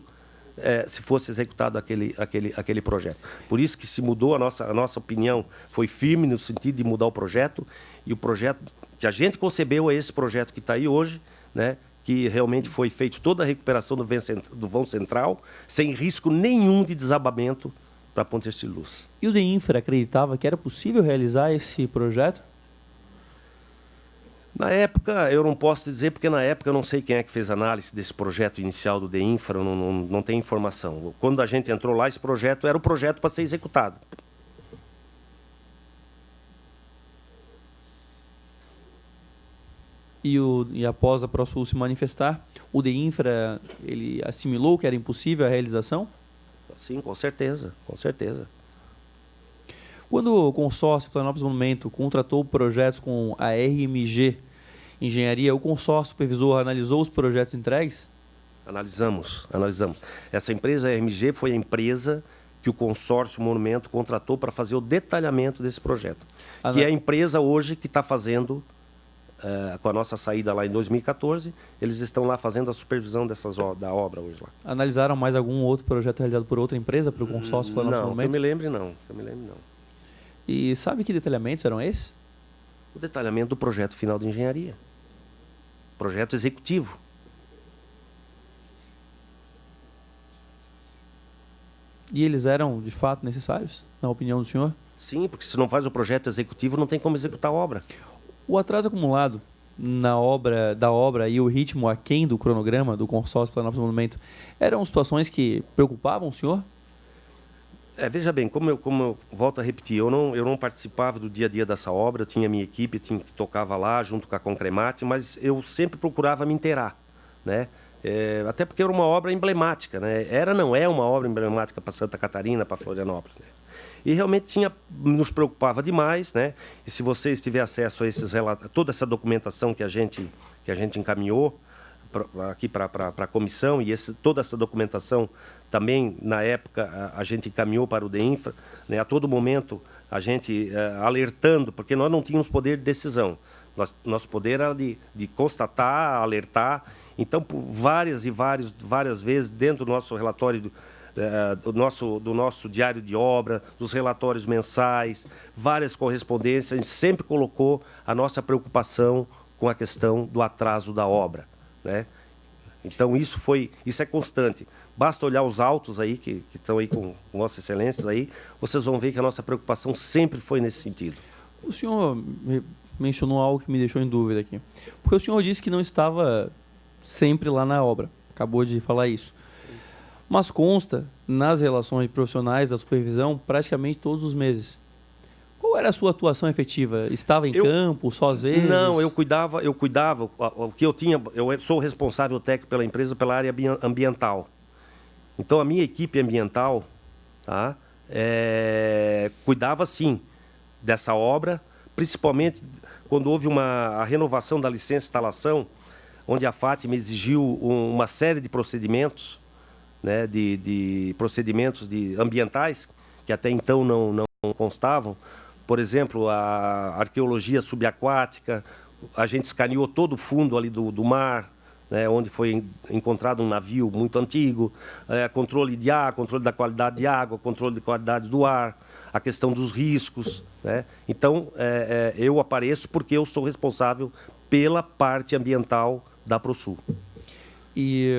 se fosse executado aquele projeto. Por isso que se mudou, a nossa opinião foi firme no sentido de mudar o projeto, e o projeto que a gente concebeu é esse projeto que está aí hoje, né? Que realmente foi feito toda a recuperação do vão central, sem risco nenhum de desabamento para a Ponte Ercílio-Luz. E o DEINFRA acreditava que era possível realizar esse projeto? Na época, eu não posso dizer, porque na época eu não sei quem é que fez a análise desse projeto inicial do DEINFRA, não tem informação. Quando a gente entrou lá, esse projeto era o projeto para ser executado. E após a ProSul se manifestar, o DEINFRA ele assimilou que era impossível a realização? Sim, com certeza. Quando o consórcio Florianópolis Monumento contratou projetos com a RMG Engenharia, o consórcio supervisor analisou os projetos entregues? Analisamos. Essa empresa, a RMG, foi a empresa que o consórcio Monumento contratou para fazer o detalhamento desse projeto. Que é a empresa hoje que está fazendo, com a nossa saída lá em 2014, eles estão lá fazendo a supervisão da obra hoje lá. Analisaram mais algum outro projeto realizado por outra empresa, para o consórcio Florianópolis Monumento? Não, que eu me lembre não. E sabe que detalhamentos eram esses? O detalhamento do projeto final de engenharia. Projeto executivo. E eles eram, de fato, necessários, na opinião do senhor? Sim, porque se não faz o projeto executivo, não tem como executar a obra. O atraso acumulado da obra e o ritmo aquém do cronograma do consórcio Florianópolis Monumento eram situações que preocupavam o senhor? Veja bem, como eu volto a repetir, eu não participava do dia a dia dessa obra, eu tinha minha equipe, que tocava lá junto com a Concremate, mas eu sempre procurava me inteirar, né? Até porque era uma obra emblemática, né? Não é uma obra emblemática para Santa Catarina, para Florianópolis, né? E realmente nos preocupava demais, né? E se vocês tiverem acesso a toda essa documentação que a gente encaminhou aqui para a comissão, e toda essa documentação também, na época, a gente encaminhou para o DEINFRA, né? A todo momento, a gente alertando, porque nós não tínhamos poder de decisão. Nosso poder era de constatar, alertar. Então, por várias vezes, dentro do nosso relatório, do nosso diário de obra, dos relatórios mensais, várias correspondências, a gente sempre colocou a nossa preocupação com a questão do atraso da obra, né? Então, isso é constante. Basta olhar os autos aí, que estão aí com Vossas Excelências aí, vocês vão ver que a nossa preocupação sempre foi nesse sentido. O senhor mencionou algo que me deixou em dúvida aqui. Porque o senhor disse que não estava sempre lá na obra. Acabou de falar isso. Mas consta nas relações profissionais da supervisão praticamente todos os meses. Qual era a sua atuação efetiva? Estava em campo, só às vezes? Não, eu cuidava. O que eu tinha, eu sou responsável técnico pela empresa pela área ambiental. Então a minha equipe ambiental, tá, cuidava sim dessa obra, principalmente quando houve a renovação da licença de instalação, onde a Fátima exigiu uma série de procedimentos, né, de procedimentos ambientais, que até então não constavam. Por exemplo, a arqueologia subaquática, a gente escaneou todo o fundo ali do mar, né, onde foi encontrado um navio muito antigo, controle de ar, controle da qualidade de água, controle de qualidade do ar, a questão dos riscos, né? Então, eu apareço porque eu sou responsável pela parte ambiental da ProSul. E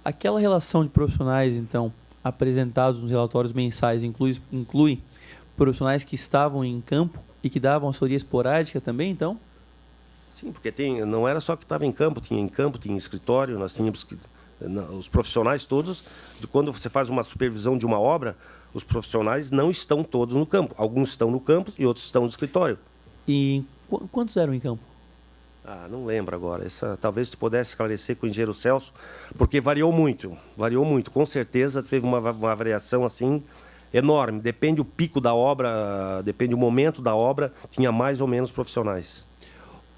aquela relação de profissionais, então, apresentados nos relatórios mensais, inclui profissionais que estavam em campo e que davam assessoria esporádica também, então? Sim, porque não era só que estava em campo, tinha escritório, nós tínhamos Os profissionais todos, de quando você faz uma supervisão de uma obra, os profissionais não estão todos no campo. Alguns estão no campus e outros estão no escritório. E quantos eram em campo? Não lembro agora. Talvez tu pudesse esclarecer com o engenheiro Celso, porque variou muito. Variou muito. Com certeza teve uma variação assim enorme. Depende o pico da obra, depende o momento da obra, tinha mais ou menos profissionais.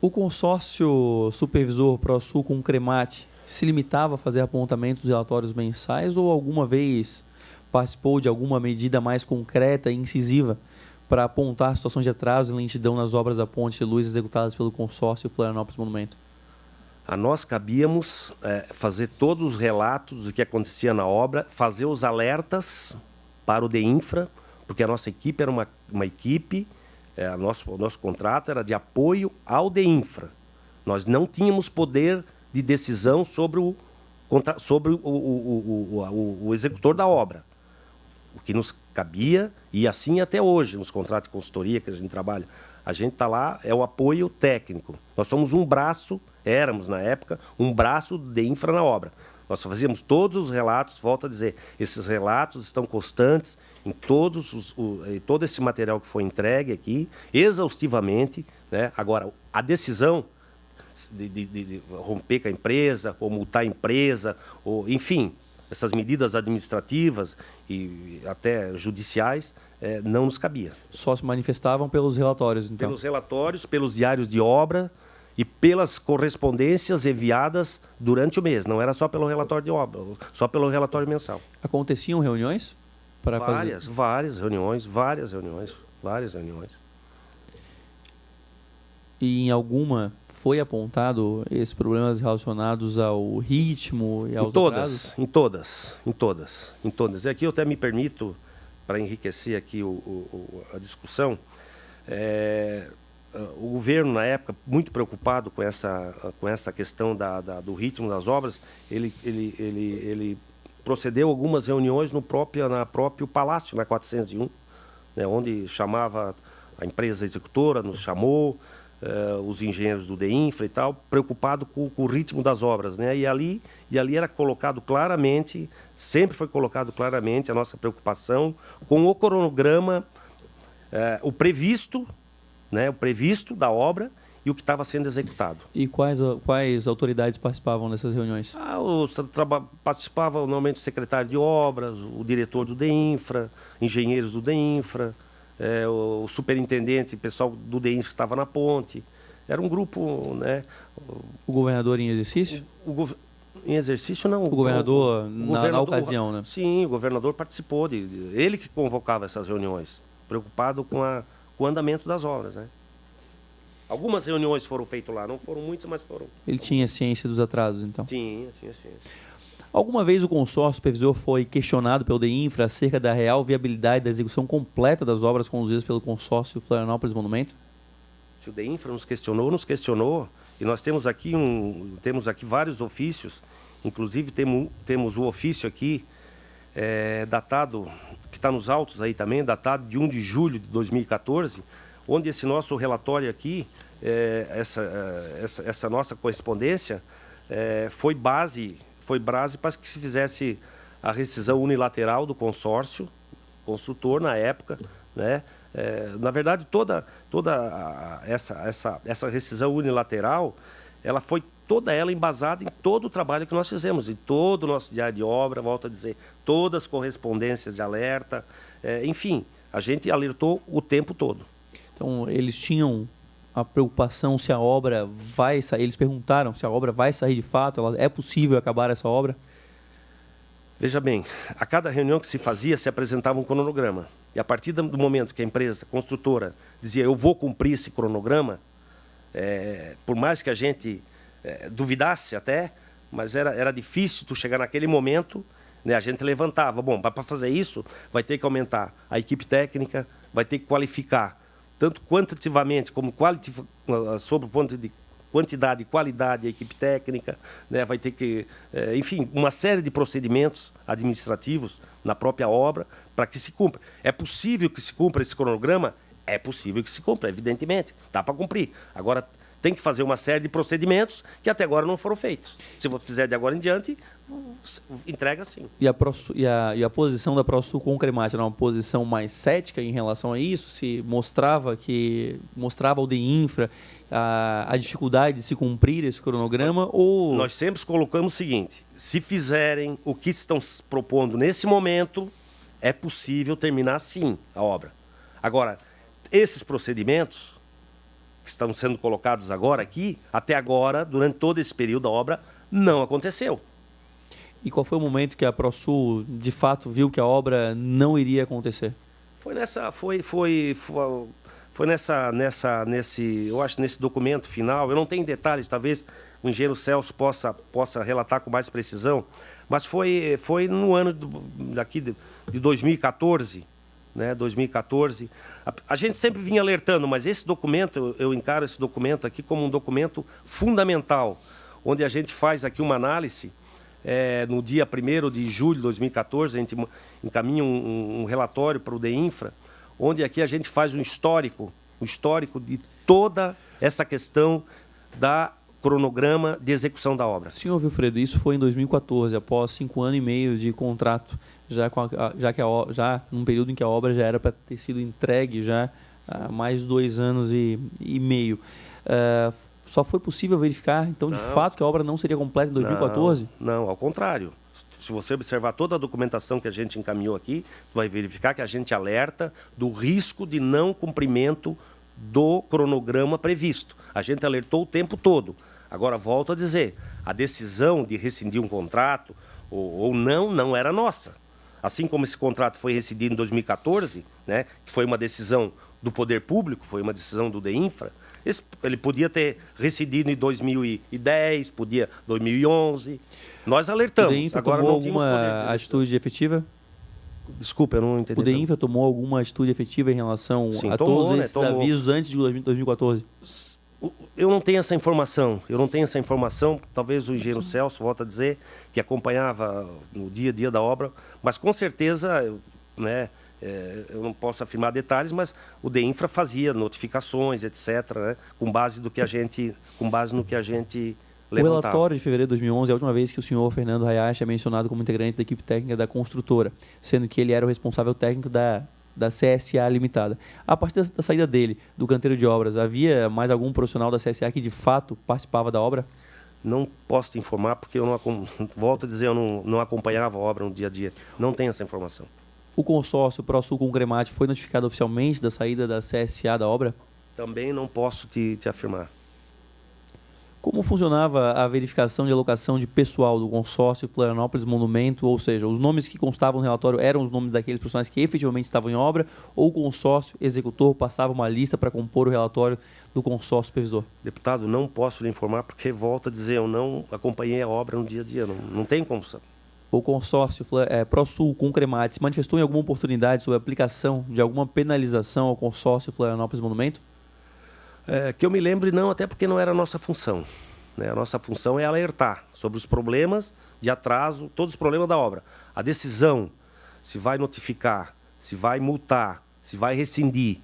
O consórcio supervisor ProSul com o Cremate se limitava a fazer apontamentos dos relatórios mensais ou alguma vez participou de alguma medida mais concreta e incisiva para apontar situações de atraso e lentidão nas obras da ponte de luz executadas pelo consórcio Florianópolis Monumento? A nós cabíamos fazer todos os relatos do que acontecia na obra, fazer os alertas para o DEINFRA, porque a nossa equipe era uma equipe, o nosso contrato era de apoio ao DEINFRA. Nós não tínhamos poder de decisão sobre o executor da obra. O que nos cabia, e assim até hoje, nos contratos de consultoria que a gente trabalha, a gente está lá, é o apoio técnico. Nós somos um braço, éramos na época, um braço de infra na obra. Nós fazíamos todos os relatos, volto a dizer, esses relatos estão constantes em todo esse material que foi entregue aqui, exaustivamente, né? Agora, a decisão de romper com a empresa, ou multar a empresa, ou, enfim, essas medidas administrativas e até judiciais, não nos cabia. Só se manifestavam pelos relatórios, então? Pelos relatórios, pelos diários de obra e pelas correspondências enviadas durante o mês. Não era só pelo relatório de obra, só pelo relatório mensal. Aconteciam reuniões? Várias reuniões. E em alguma foi apontado esses problemas relacionados ao ritmo e aos atrasos? Em todas. E aqui eu até me permito, para enriquecer aqui a discussão, o governo, na época, muito preocupado com essa questão do ritmo das obras, ele procedeu algumas reuniões no próprio Palácio, na 401, né, onde chamava a empresa executora, nos chamou, os engenheiros do DEINFRA e tal, preocupado com o ritmo das obras, né? E ali era colocado claramente, sempre foi colocado claramente a nossa preocupação com o cronograma, o previsto, né? O previsto da obra e o que estava sendo executado. E quais autoridades participavam dessas reuniões? Participava normalmente o secretário de obras, o diretor do DEINFRA, engenheiros do DEINFRA, o superintendente, o pessoal do DEINFRA que estava na ponte. Era um grupo, né? O governador em exercício? Em exercício, não. O governador, na ocasião, né? Sim, o governador participou. Ele que convocava essas reuniões, preocupado com o andamento das obras, né? Algumas reuniões foram feitas lá, não foram muitas, mas foram. Ele tinha ciência dos atrasos, então? Tinha ciência. Alguma vez o consórcio supervisor foi questionado pelo DEINFRA acerca da real viabilidade da execução completa das obras conduzidas pelo consórcio Florianópolis Monumento? Se o DEINFRA nos questionou, e nós temos aqui vários ofícios, inclusive temos o ofício aqui, datado, que está nos autos aí também, datado de 1 de julho de 2014, onde esse nosso relatório aqui, essa nossa correspondência, foi base para que se fizesse a rescisão unilateral do consórcio construtor na época, né? Na verdade, toda essa rescisão unilateral, ela foi toda ela embasada em todo o trabalho que nós fizemos, em todo o nosso diário de obra, volto a dizer, todas as correspondências de alerta, enfim, a gente alertou o tempo todo. Então, eles tinham a preocupação se a obra vai sair, eles perguntaram se a obra vai sair de fato, é possível acabar essa obra? Veja bem, a cada reunião que se fazia, se apresentava um cronograma. E a partir do momento que a empresa construtora dizia, eu vou cumprir esse cronograma, por mais que a gente duvidasse até, mas era difícil tu chegar naquele momento, né, a gente levantava. Bom, para fazer isso, vai ter que aumentar a equipe técnica, vai ter que qualificar, tanto quantitativamente como sobre o ponto de quantidade e qualidade da equipe técnica, né? Vai ter que, enfim, uma série de procedimentos administrativos na própria obra para que se cumpra. É possível que se cumpra esse cronograma? É possível que se cumpra, evidentemente. Dá para cumprir. Agora, tem que fazer uma série de procedimentos que até agora não foram feitos. Se você fizer de agora em diante, entrega sim. E a posição da ProSul com o Cremate era uma posição mais cética em relação a isso? Se mostrava ao DEINFRA a dificuldade de se cumprir esse cronograma? Ou... Nós sempre colocamos o seguinte: se fizerem o que estão propondo nesse momento, é possível terminar sim a obra. Agora, esses procedimentos que estão sendo colocados agora aqui, até agora, durante todo esse período da obra, não aconteceu. E qual foi o momento que a ProSul, de fato, viu que a obra não iria acontecer? Eu acho, nesse documento final. Eu não tenho detalhes, talvez o engenheiro Celso possa relatar com mais precisão, mas foi no ano de 2014, né? 2014. A gente sempre vinha alertando, mas esse documento, eu encaro esse documento aqui como um documento fundamental, onde a gente faz aqui uma análise. No dia 1º de julho de 2014, a gente encaminha um relatório para o DEINFRA, onde aqui a gente faz um histórico de toda essa questão da cronograma de execução da obra. Senhor Wilfredo, isso foi em 2014, após 5 anos e meio de contrato, já num período em que a obra já era para ter sido entregue já há mais de 2 anos e meio. Só foi possível verificar, então, de fato, que a obra não seria completa em 2014? Não, ao contrário. Se você observar toda a documentação que a gente encaminhou aqui, vai verificar que a gente alerta do risco de não cumprimento do cronograma previsto. A gente alertou o tempo todo. Agora, volto a dizer, a decisão de rescindir um contrato ou não era nossa. Assim como esse contrato foi rescindido em 2014, né, que foi uma decisão do poder público, foi uma decisão do DEINFRA, ele podia ter rescindido em 2010, podia 2011. Nós alertamos. O DEINFRA agora tomou não tínhamos poder alguma de atitude efetiva? Desculpa, eu não entendi. O DEINFRA tomou alguma atitude efetiva em relação Sim, a todos esses avisos antes de 2014? Eu não tenho essa informação. Talvez o engenheiro Celso, volta a dizer, que acompanhava no dia a dia da obra, mas com certeza, né, eu não posso afirmar detalhes, mas o DEINFRA fazia notificações, etc., né, com base no que a gente levantava. O relatório de fevereiro de 2011 é a última vez que o senhor Fernando Hayashi é mencionado como integrante da equipe técnica da construtora, sendo que ele era o responsável técnico da CSA Limitada. A partir da saída dele do canteiro de obras, havia mais algum profissional da CSA que de fato participava da obra? Não posso te informar porque volto a dizer, eu não acompanhava a obra no dia a dia. Não tenho essa informação. O consórcio ProSul com o Cremate foi notificado oficialmente da saída da CSA da obra? Também não posso te afirmar. Como funcionava a verificação de alocação de pessoal do consórcio Florianópolis Monumento? Ou seja, os nomes que constavam no relatório eram os nomes daqueles profissionais que efetivamente estavam em obra, ou o consórcio executor passava uma lista para compor o relatório do consórcio supervisor? Deputado, não posso lhe informar porque, volto a dizer, eu não acompanhei a obra no dia a dia. Não tem como. O consórcio ProSul com Cremate se manifestou em alguma oportunidade sobre a aplicação de alguma penalização ao consórcio Florianópolis Monumento? Que eu me lembre, não, até porque não era a nossa função. Né? A nossa função é alertar sobre os problemas de atraso, todos os problemas da obra. A decisão, se vai notificar, se vai multar, se vai rescindir,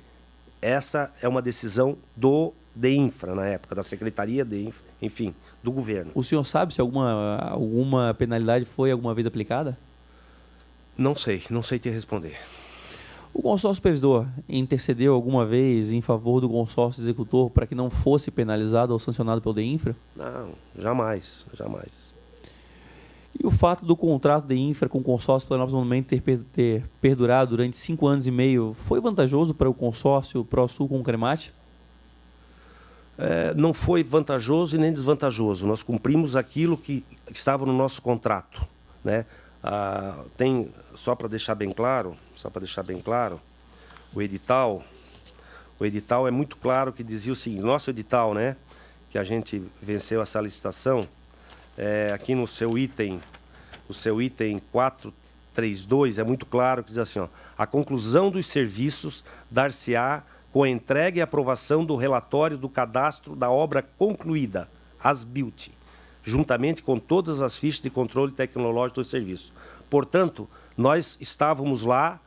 essa é uma decisão do DEINFRA, na época, da Secretaria DEINFRA, enfim, do governo. O senhor sabe se alguma penalidade foi alguma vez aplicada? Não sei te responder. O consórcio supervisor intercedeu alguma vez em favor do consórcio executor para que não fosse penalizado ou sancionado pelo DEINFRA? Não, jamais. E o fato do contrato DEINFRA com o consórcio Florianópolis Monumento ter perdurado durante 5 anos e meio foi vantajoso para o consórcio ProSul com o Cremate? Não foi vantajoso e nem desvantajoso. Nós cumprimos aquilo que estava no nosso contrato, né? Só para deixar bem claro, o edital é muito claro, que dizia o seguinte: nosso edital, né, que a gente venceu essa licitação, aqui no seu item 432, é muito claro que diz assim, ó: a conclusão dos serviços dar-se-á com a entrega e aprovação do relatório do cadastro da obra concluída, as-built, juntamente com todas as fichas de controle tecnológico do serviço. Portanto, nós estávamos lá,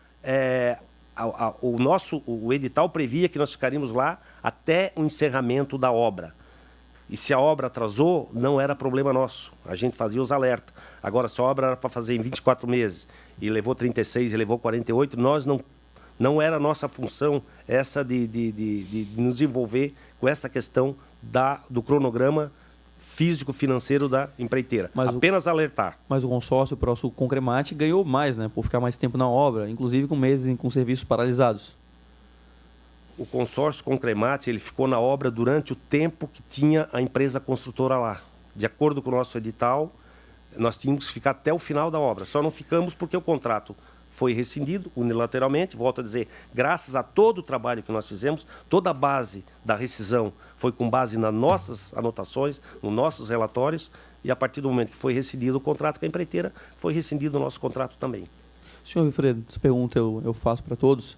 o edital previa que nós ficaríamos lá até o encerramento da obra. E se a obra atrasou, não era problema nosso. A gente fazia os alertas. Agora, se a obra era para fazer em 24 meses e levou 36 e levou 48, nós não era a nossa função essa de nos envolver com essa questão do cronograma físico-financeiro da empreiteira. Apenas alertar. Mas o consórcio ProSul Concremate ganhou mais, né? Por ficar mais tempo na obra, inclusive com meses com serviços paralisados. O consórcio Concremate, ele ficou na obra durante o tempo que tinha a empresa construtora lá. De acordo com o nosso edital, nós tínhamos que ficar até o final da obra. Só não ficamos porque o contrato foi rescindido unilateralmente. Volto a dizer, graças a todo o trabalho que nós fizemos, toda a base da rescisão foi com base nas nossas anotações, nos nossos relatórios, e a partir do momento que foi rescindido o contrato com a empreiteira, foi rescindido o nosso contrato também. Senhor Wilfredo, essa pergunta eu faço para todos.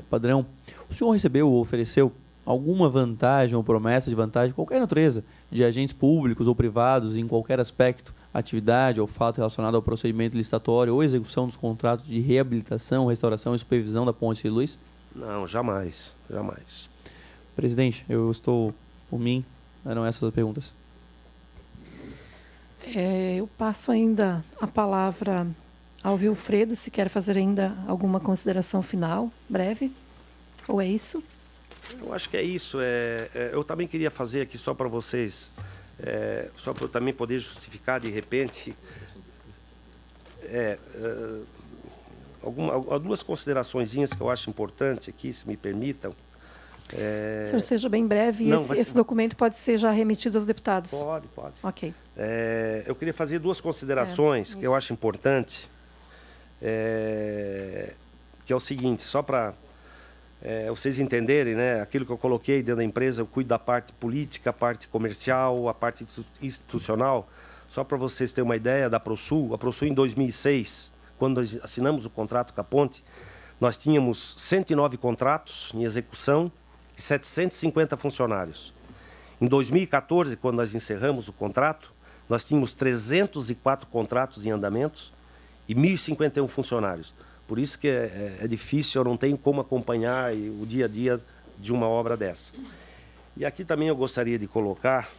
Padrão, o senhor recebeu ou ofereceu alguma vantagem ou promessa de vantagem, qualquer natureza, de agentes públicos ou privados em qualquer aspecto, atividade ou fato relacionado ao procedimento licitatório ou execução dos contratos de reabilitação, restauração e supervisão da Ponte de Luz? Não, jamais, jamais. Presidente, eu estou, por mim, eram essas as perguntas. Eu passo ainda a palavra ao Wilfredo, se quer fazer ainda alguma consideração final, breve, ou é isso? Eu acho que é isso. Eu também queria fazer aqui só para vocês, só para eu também poder justificar de repente, algumas consideraçõezinhas que eu acho importante aqui, se me permitam. O senhor seja bem breve e esse documento pode ser já remetido aos deputados? Pode. Ok. Eu queria fazer duas considerações que eu acho importante, que é o seguinte, só para vocês entenderem, né, aquilo que eu coloquei dentro da empresa, eu cuido da parte política, a parte comercial, a parte institucional. Só para vocês terem uma ideia da ProSul, a ProSul em 2006, quando nós assinamos o contrato com a Ponte, nós tínhamos 109 contratos em execução e 750 funcionários. Em 2014, quando nós encerramos o contrato, nós tínhamos 304 contratos em andamentos e 1.051 funcionários. Por isso que é difícil, eu não tenho como acompanhar o dia a dia de uma obra dessa. E aqui também eu gostaria de colocar...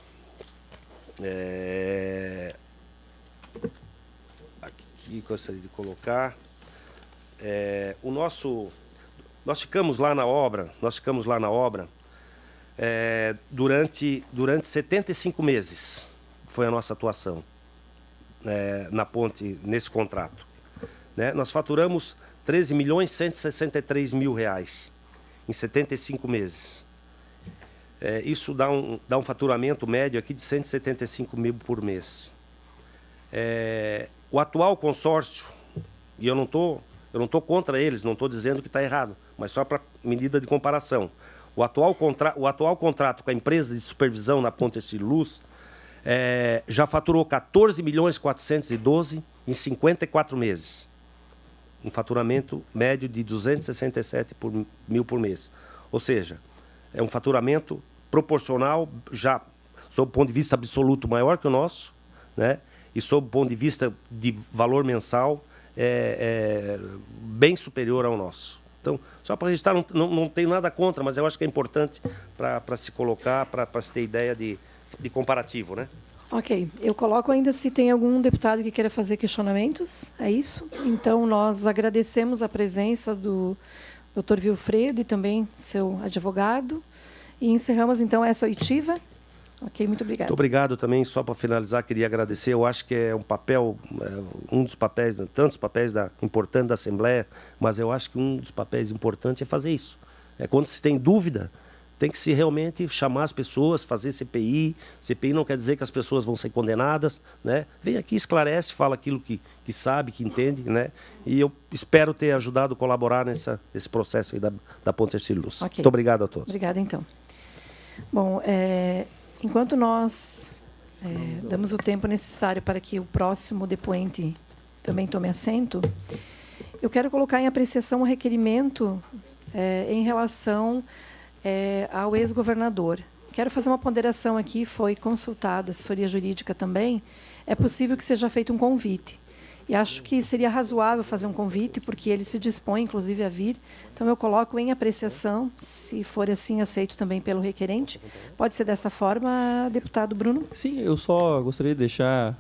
Nós ficamos lá na obra, durante 75 meses, foi a nossa atuação na Ponte, nesse contrato. Nós faturamos R$13.163.000 em 75 meses. Isso dá um faturamento médio aqui de 175 mil por mês. O atual consórcio, e eu não tô contra eles, não estou dizendo que está errado, mas só para medida de comparação. O atual contrato com a empresa de supervisão na Ponte de Luz já faturou 14.412.000 em 54 meses. Um faturamento médio de 267 mil por mês. Ou seja, é um faturamento proporcional, já sob o ponto de vista absoluto maior que o nosso, né? E sob o ponto de vista de valor mensal, bem superior ao nosso. Então, só para registrar, não tenho nada contra, mas eu acho que é importante para se colocar, para se ter ideia de comparativo, né? Ok. Eu coloco ainda se tem algum deputado que queira fazer questionamentos. É isso? Então, nós agradecemos a presença do Dr. Wilfredo e também seu advogado. E encerramos, então, essa oitiva. Ok, muito obrigada. Muito obrigado também. Só para finalizar, queria agradecer. Eu acho que é um papel, um dos papéis, tantos papéis importantes da Assembleia, mas eu acho que um dos papéis importantes é fazer isso. Quando se tem dúvida, tem que se realmente chamar as pessoas, fazer CPI. CPI não quer dizer que as pessoas vão ser condenadas, né? Vem aqui, esclarece, fala aquilo que sabe, que entende, né? E eu espero ter ajudado a colaborar nesse processo aí da Ponte Hercílio Luz. Okay. Muito obrigado a todos. Obrigada, então. Bom, enquanto nós damos o tempo necessário para que o próximo depoente também tome assento, eu quero colocar em apreciação o requerimento em relação ao ex-governador. Quero fazer uma ponderação aqui, foi consultado a assessoria jurídica também, é possível que seja feito um convite. E acho que seria razoável fazer um convite, porque ele se dispõe, inclusive, a vir. Então, eu coloco em apreciação, se for assim aceito também pelo requerente. Pode ser desta forma, deputado Bruno? Sim, eu só gostaria de deixar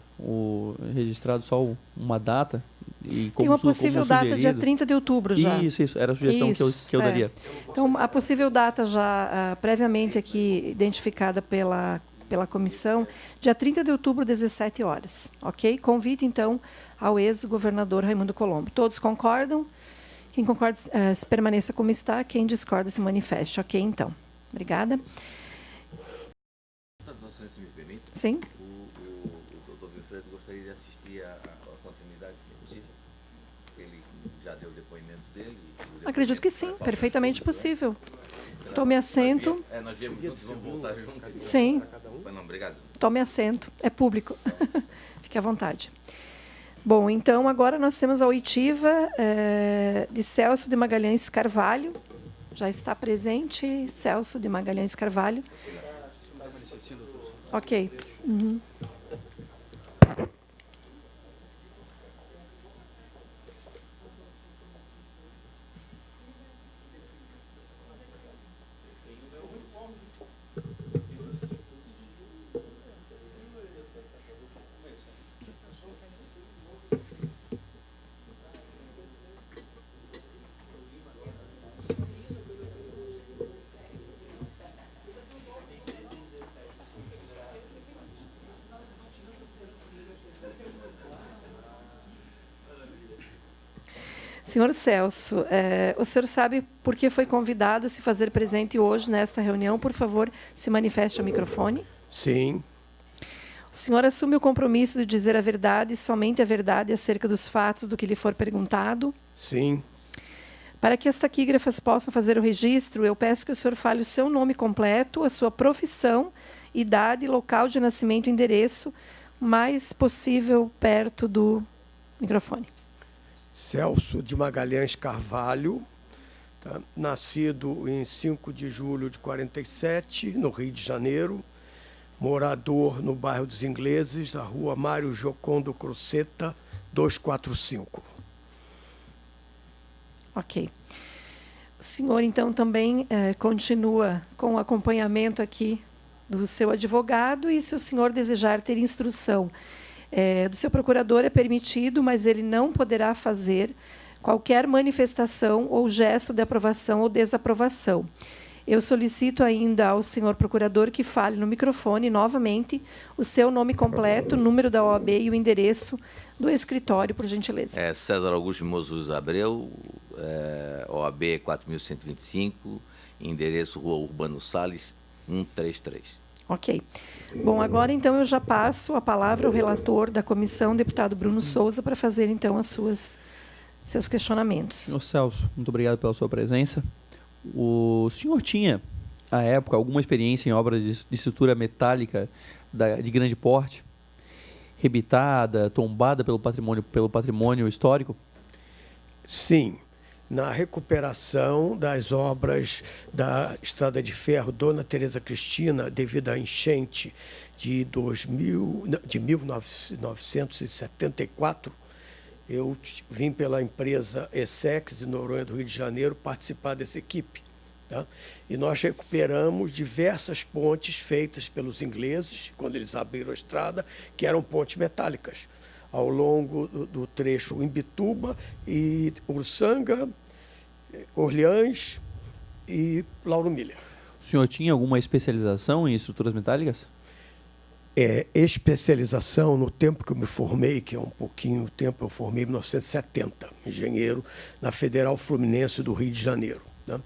registrado só uma data. E Tem uma possível como data, dia sugerido. 30 de outubro já. Isso, era a sugestão que eu daria. Então, a possível data já previamente aqui identificada pela comissão, dia 30 de outubro, 17 horas. Ok? Convite, então, ao ex-governador Raimundo Colombo. Todos concordam? Quem concorda, se permaneça como está. Quem discorda, se manifeste. Ok, então. Obrigada. Se me permite, Sim. o doutor Wilfredo gostaria de assistir à continuidade, se é possível. Ele já deu o depoimento dele. Acredito que sim, perfeitamente possível. Tome assento. Nós viemos juntos, vamos voltar juntos. Sim. Não, obrigado. Tome assento. É público. Fique à vontade. Bom, então, agora nós temos a oitiva de Celso de Magalhães Carvalho. Já está presente, Celso de Magalhães Carvalho. Ok. Uhum. Senhor Celso, o senhor sabe por que foi convidado a se fazer presente hoje nesta reunião? Por favor, se manifeste ao microfone. Sim. O senhor assume o compromisso de dizer a verdade, somente a verdade acerca dos fatos do que lhe for perguntado? Sim. Para que as taquígrafas possam fazer o registro, eu peço que o senhor fale o seu nome completo, a sua profissão, idade, local de nascimento e endereço, mais possível perto do microfone. Celso de Magalhães Carvalho, tá? Nascido em 5 de julho de 47, no Rio de Janeiro, morador no bairro dos Ingleses, a rua Mário Jocondo Croceta, 245. Ok. O senhor, então, também continua com o acompanhamento aqui do seu advogado e, se o senhor desejar ter instrução do seu procurador, é permitido, mas ele não poderá fazer qualquer manifestação ou gesto de aprovação ou desaprovação. Eu solicito ainda ao senhor procurador que fale no microfone, novamente, o seu nome completo, o número da OAB e o endereço do escritório, por gentileza. César Augusto Mimoso Ruiz Abreu, OAB 4125, endereço Rua Urbano Salles, 133. Ok. Bom, agora, então, eu já passo a palavra ao relator da comissão, deputado Bruno Souza, para fazer, então, seus questionamentos. Senhor Celso, muito obrigado pela sua presença. O senhor tinha, à época, alguma experiência em obras de estrutura metálica de grande porte, rebitada, tombada pelo patrimônio histórico? Sim. Na recuperação das obras da Estrada de Ferro Dona Teresa Cristina, devido à enchente de 1974, eu vim pela empresa Essex, de Noronha, do Rio de Janeiro, participar dessa equipe. Tá? E nós recuperamos diversas pontes feitas pelos ingleses, quando eles abriram a estrada, que eram pontes metálicas, ao longo do trecho Imbituba e Uruçanga, Orleans e Lauro Miller. O senhor tinha alguma especialização em estruturas metálicas? Especialização no tempo que eu me formei, que é um pouquinho o tempo, eu formei em 1970, engenheiro na Federal Fluminense do Rio de Janeiro. Né?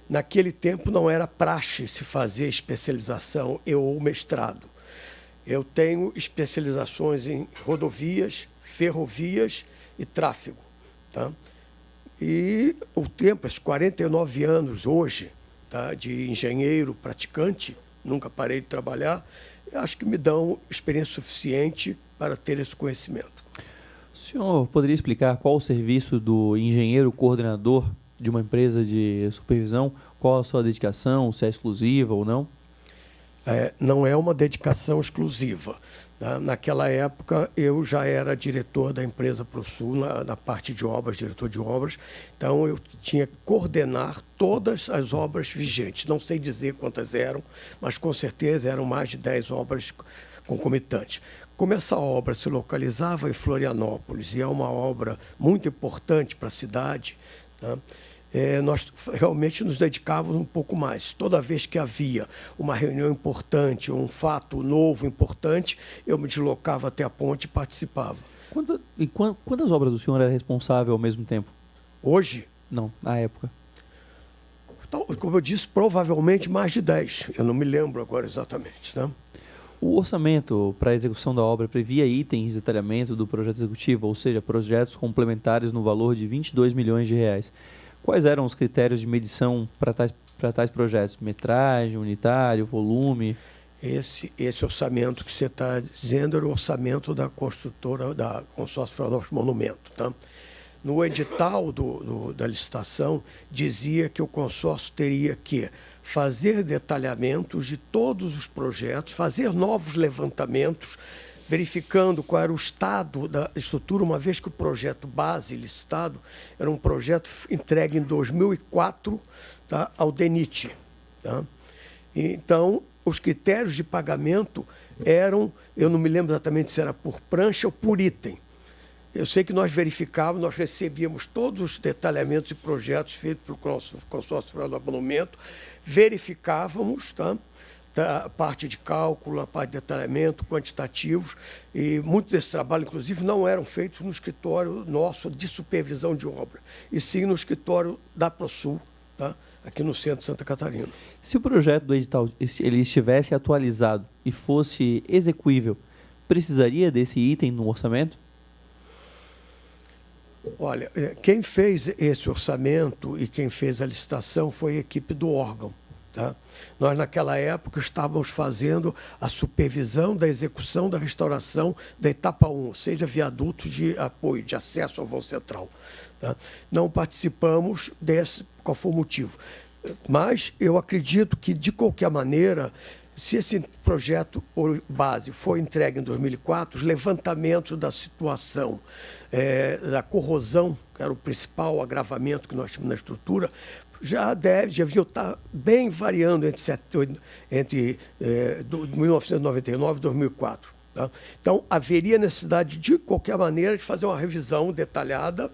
Naquele tempo não era praxe se fazer especialização ou mestrado. Eu tenho especializações em rodovias, ferrovias e tráfego. Tá? E o tempo, esses 49 anos hoje, tá, de engenheiro praticante, nunca parei de trabalhar, acho que me dão experiência suficiente para ter esse conhecimento. O senhor poderia explicar qual o serviço do engenheiro coordenador de uma empresa de supervisão? Qual a sua dedicação, se é exclusiva ou não? não é uma dedicação exclusiva. Naquela época, eu já era diretor da empresa ProSul, na parte de obras, diretor de obras. Então, eu tinha que coordenar todas as obras vigentes. Não sei dizer quantas eram, mas com certeza eram mais de 10 obras concomitantes. Como essa obra se localizava em Florianópolis e é uma obra muito importante para a cidade, né? Nós realmente nos dedicávamos um pouco mais. Toda vez que havia uma reunião importante, um fato novo importante, eu me deslocava até a ponte e participava. Quantas obras o senhor era responsável ao mesmo tempo? Hoje? Não, na época. Então, como eu disse, provavelmente mais de 10. Eu não me lembro agora exatamente, né? O orçamento para a execução da obra previa itens de detalhamento do projeto executivo, ou seja, projetos complementares no valor de 22 milhões de reais. Quais eram os critérios de medição para tais projetos? Metragem, unitário, volume? Esse orçamento que você está dizendo era o orçamento da construtora, da Consórcio Florianópolis Monumento. Tá? No edital da licitação, dizia que o consórcio teria que fazer detalhamentos de todos os projetos, fazer novos levantamentos, verificando qual era o estado da estrutura, uma vez que o projeto base licitado era um projeto entregue em 2004, tá, ao DENIT. Tá? Então, os critérios de pagamento eram, eu não me lembro exatamente se era por prancha ou por item. Eu sei que nós verificávamos, nós recebíamos todos os detalhamentos e projetos feitos pelo Consórcio Florianópolis Monumento, verificávamos, tá? A parte de cálculo, a parte de detalhamento, quantitativos, e muito desse trabalho, inclusive, não eram feitos no escritório nosso de supervisão de obra, e sim no escritório da ProSul, tá? Aqui no centro de Santa Catarina. Se o projeto do edital ele estivesse atualizado e fosse execuível, precisaria desse item no orçamento? Olha, quem fez esse orçamento e quem fez a licitação foi a equipe do órgão. Tá? Nós, naquela época, estávamos fazendo a supervisão da execução da restauração da etapa 1, ou seja, viadutos de apoio, de acesso ao vão central. Tá? Não participamos desse, qual foi o motivo. Mas eu acredito que, de qualquer maneira, se esse projeto base foi entregue em 2004, os levantamentos da situação da corrosão, que era o principal agravamento que nós tínhamos na estrutura, já deviam estar bem variando entre 1999 e 2004. Tá? Então, haveria necessidade, de qualquer maneira, de fazer uma revisão detalhada,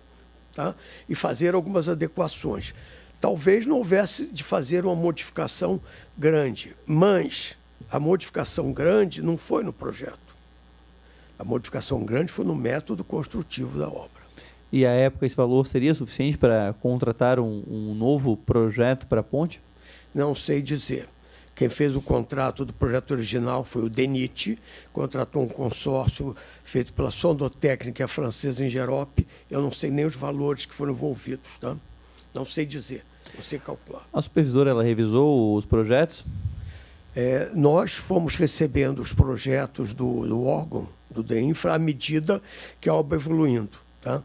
tá? E fazer algumas adequações. Talvez não houvesse de fazer uma modificação grande, mas a modificação grande não foi no projeto. A modificação grande foi no método construtivo da obra. E à época esse valor seria suficiente para contratar um novo projeto para a ponte? Não sei dizer. Quem fez o contrato do projeto original foi o DENIT, contratou um consórcio feito pela Sondotécnica francesa em Gerope. Eu não sei nem os valores que foram envolvidos, tá? Não sei dizer, não sei calcular. A supervisora ela revisou os projetos? Nós fomos recebendo os projetos do órgão, do DEINFRA, à medida que a obra evoluindo, tá?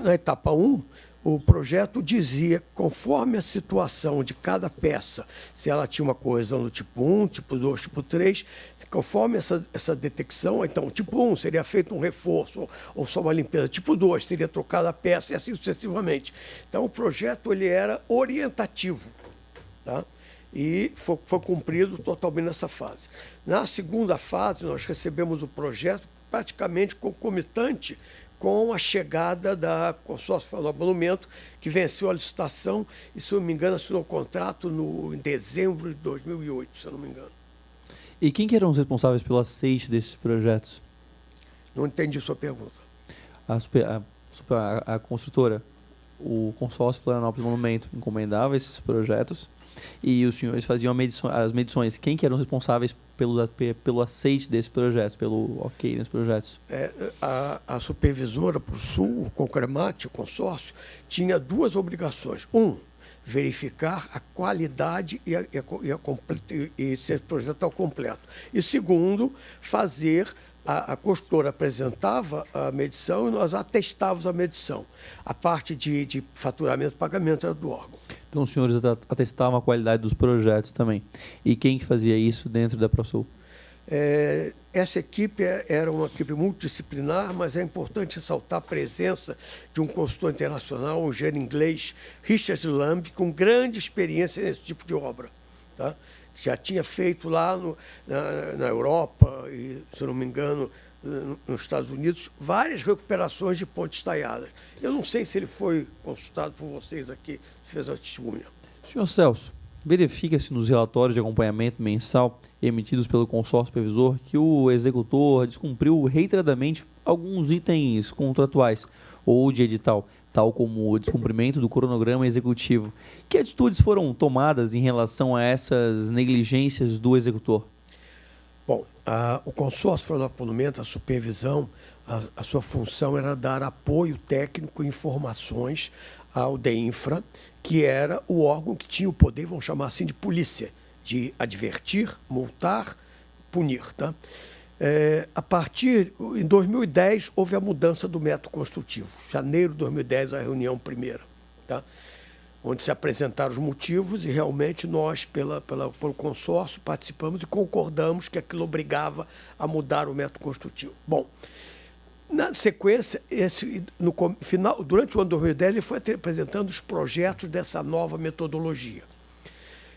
Na etapa 1, o projeto dizia, conforme a situação de cada peça, se ela tinha uma coesão do tipo 1, tipo 2, tipo 3, conforme essa detecção, então, tipo 1 seria feito um reforço ou só uma limpeza, tipo 2 seria trocada a peça e assim sucessivamente. Então, o projeto ele era orientativo, tá? E foi cumprido totalmente nessa fase. Na segunda fase, nós recebemos o projeto praticamente concomitante com a chegada da Consórcio Florianópolis Monumento, que venceu a licitação e, se eu não me engano, assinou o contrato em dezembro de 2008, se eu não me engano. E quem que eram os responsáveis pelo aceite desses projetos? Não entendi sua pergunta. A construtora, o Consórcio Florianópolis Monumento, encomendava esses projetos e os senhores faziam as medições. Quem que eram os responsáveis pelo aceite desses projetos, pelo ok nesses projetos? A supervisora para o Sul, o Concremate, o consórcio, tinha duas obrigações. Verificar a qualidade e se o projeto está completo. E segundo, a consultora apresentava a medição e nós atestávamos a medição. A parte de faturamento e pagamento era do órgão. Então os senhores atestavam a qualidade dos projetos também. E quem que fazia isso dentro da ProSul? Essa equipe era uma equipe multidisciplinar, mas é importante ressaltar a presença de um consultor internacional, um engenheiro inglês, Richard Lamb, com grande experiência nesse tipo de obra. Tá? Que já tinha feito lá na Europa e, se não me engano, nos Estados Unidos, várias recuperações de pontes taiadas. Eu não sei se ele foi consultado por vocês aqui, se fez a testemunha. Senhor Celso, verifica-se nos relatórios de acompanhamento mensal emitidos pelo consórcio supervisor que o executor descumpriu reiteradamente alguns itens contratuais ou de edital, tal como o descumprimento do cronograma executivo. Que atitudes foram tomadas em relação a essas negligências do executor? Bom, o consórcio Florianópolis, a supervisão, a sua função era dar apoio técnico e informações ao DEINFRA, que era o órgão que tinha o poder, vamos chamar assim, de polícia, de advertir, multar, punir. Tá? Em 2010, houve a mudança do método construtivo. Janeiro de 2010, a reunião primeira, tá? Onde se apresentaram os motivos e realmente nós, pelo consórcio, participamos e concordamos que aquilo obrigava a mudar o método construtivo. Bom, na sequência, durante o ano de 2010, ele foi apresentando os projetos dessa nova metodologia.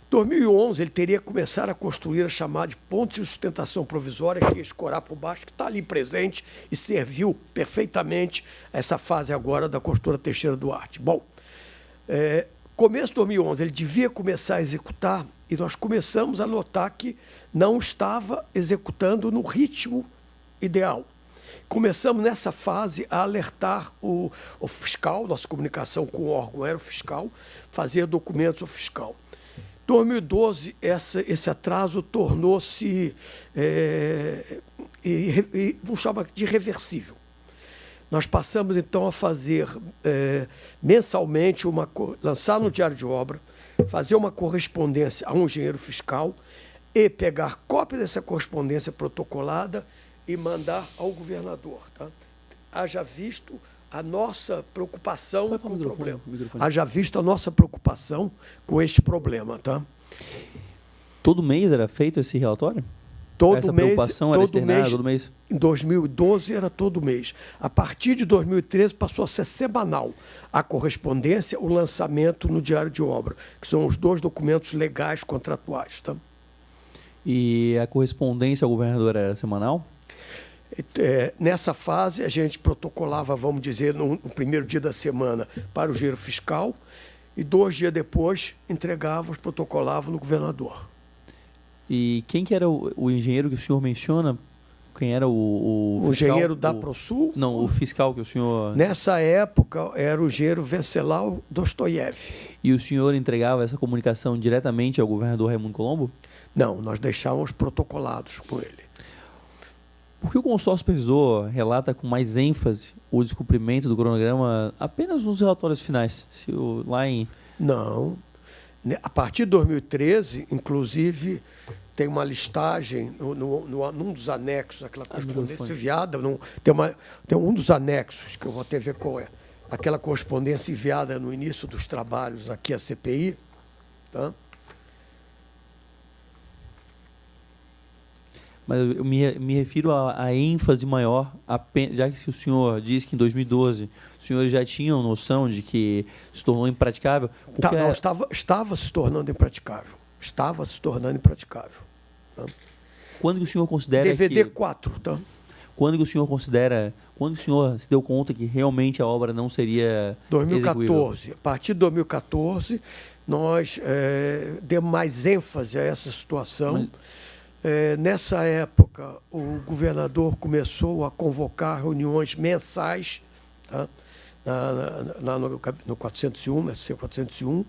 Em 2011, ele teria que começar a construir a chamada de ponte de sustentação provisória, que ia escorar por baixo, que está ali presente e serviu perfeitamente essa fase agora da construtora Teixeira Duarte. Bom, começo de 2011, ele devia começar a executar e nós começamos a notar que não estava executando no ritmo ideal. Começamos nessa fase a alertar o fiscal, nossa comunicação com o órgão era o fiscal, fazia documentos ao fiscal. Em 2012, esse atraso tornou-se, vamos chamar de irreversível. Nós passamos, então, a fazer mensalmente, lançar no Diário de Obra, fazer uma correspondência a um engenheiro fiscal e pegar cópia dessa correspondência protocolada e mandar ao governador. Tá? Haja visto a nossa preocupação com o problema. Haja visto a nossa preocupação com este problema. Tá? Todo mês era feito esse relatório? Essa preocupação era externada todo mês? Em 2012 era todo mês. A partir de 2013 passou a ser semanal a correspondência, o lançamento no Diário de Obra, que são os dois documentos legais contratuais. Tá? E a correspondência ao governador era semanal? Nessa fase, a gente protocolava, vamos dizer, no primeiro dia da semana para o engenheiro fiscal e 2 dias depois entregávamos, protocolava no governador. E quem que era o engenheiro que o senhor menciona? Quem era o fiscal? Engenheiro da ProSul? Não, o fiscal que o senhor... Nessa época era o engenheiro Venceslau Dostoiev. E o senhor entregava essa comunicação diretamente ao governador Raimundo Colombo? Não, nós deixávamos protocolados com ele. Por que o consórcio supervisor relata com mais ênfase o descumprimento do cronograma apenas nos relatórios finais? Não. A partir de 2013, inclusive, tem uma listagem num dos anexos daquela correspondência enviada. Tem um dos anexos, que eu vou até ver qual é. Aquela correspondência enviada no início dos trabalhos aqui à CPI. Tá? Mas eu me refiro à ênfase maior, já que o senhor diz que em 2012 os senhores já tinham noção de que se tornou impraticável. Não, estava se tornando impraticável. Estava se tornando impraticável. Tá? Quando que o senhor considera DVD 4, tá? Quando que o senhor se deu conta que realmente a obra não seria 2014. execuível? A partir de 2014, nós demos mais ênfase a essa situação. Nessa época, o governador começou a convocar reuniões mensais, tá? No 401, SC 401,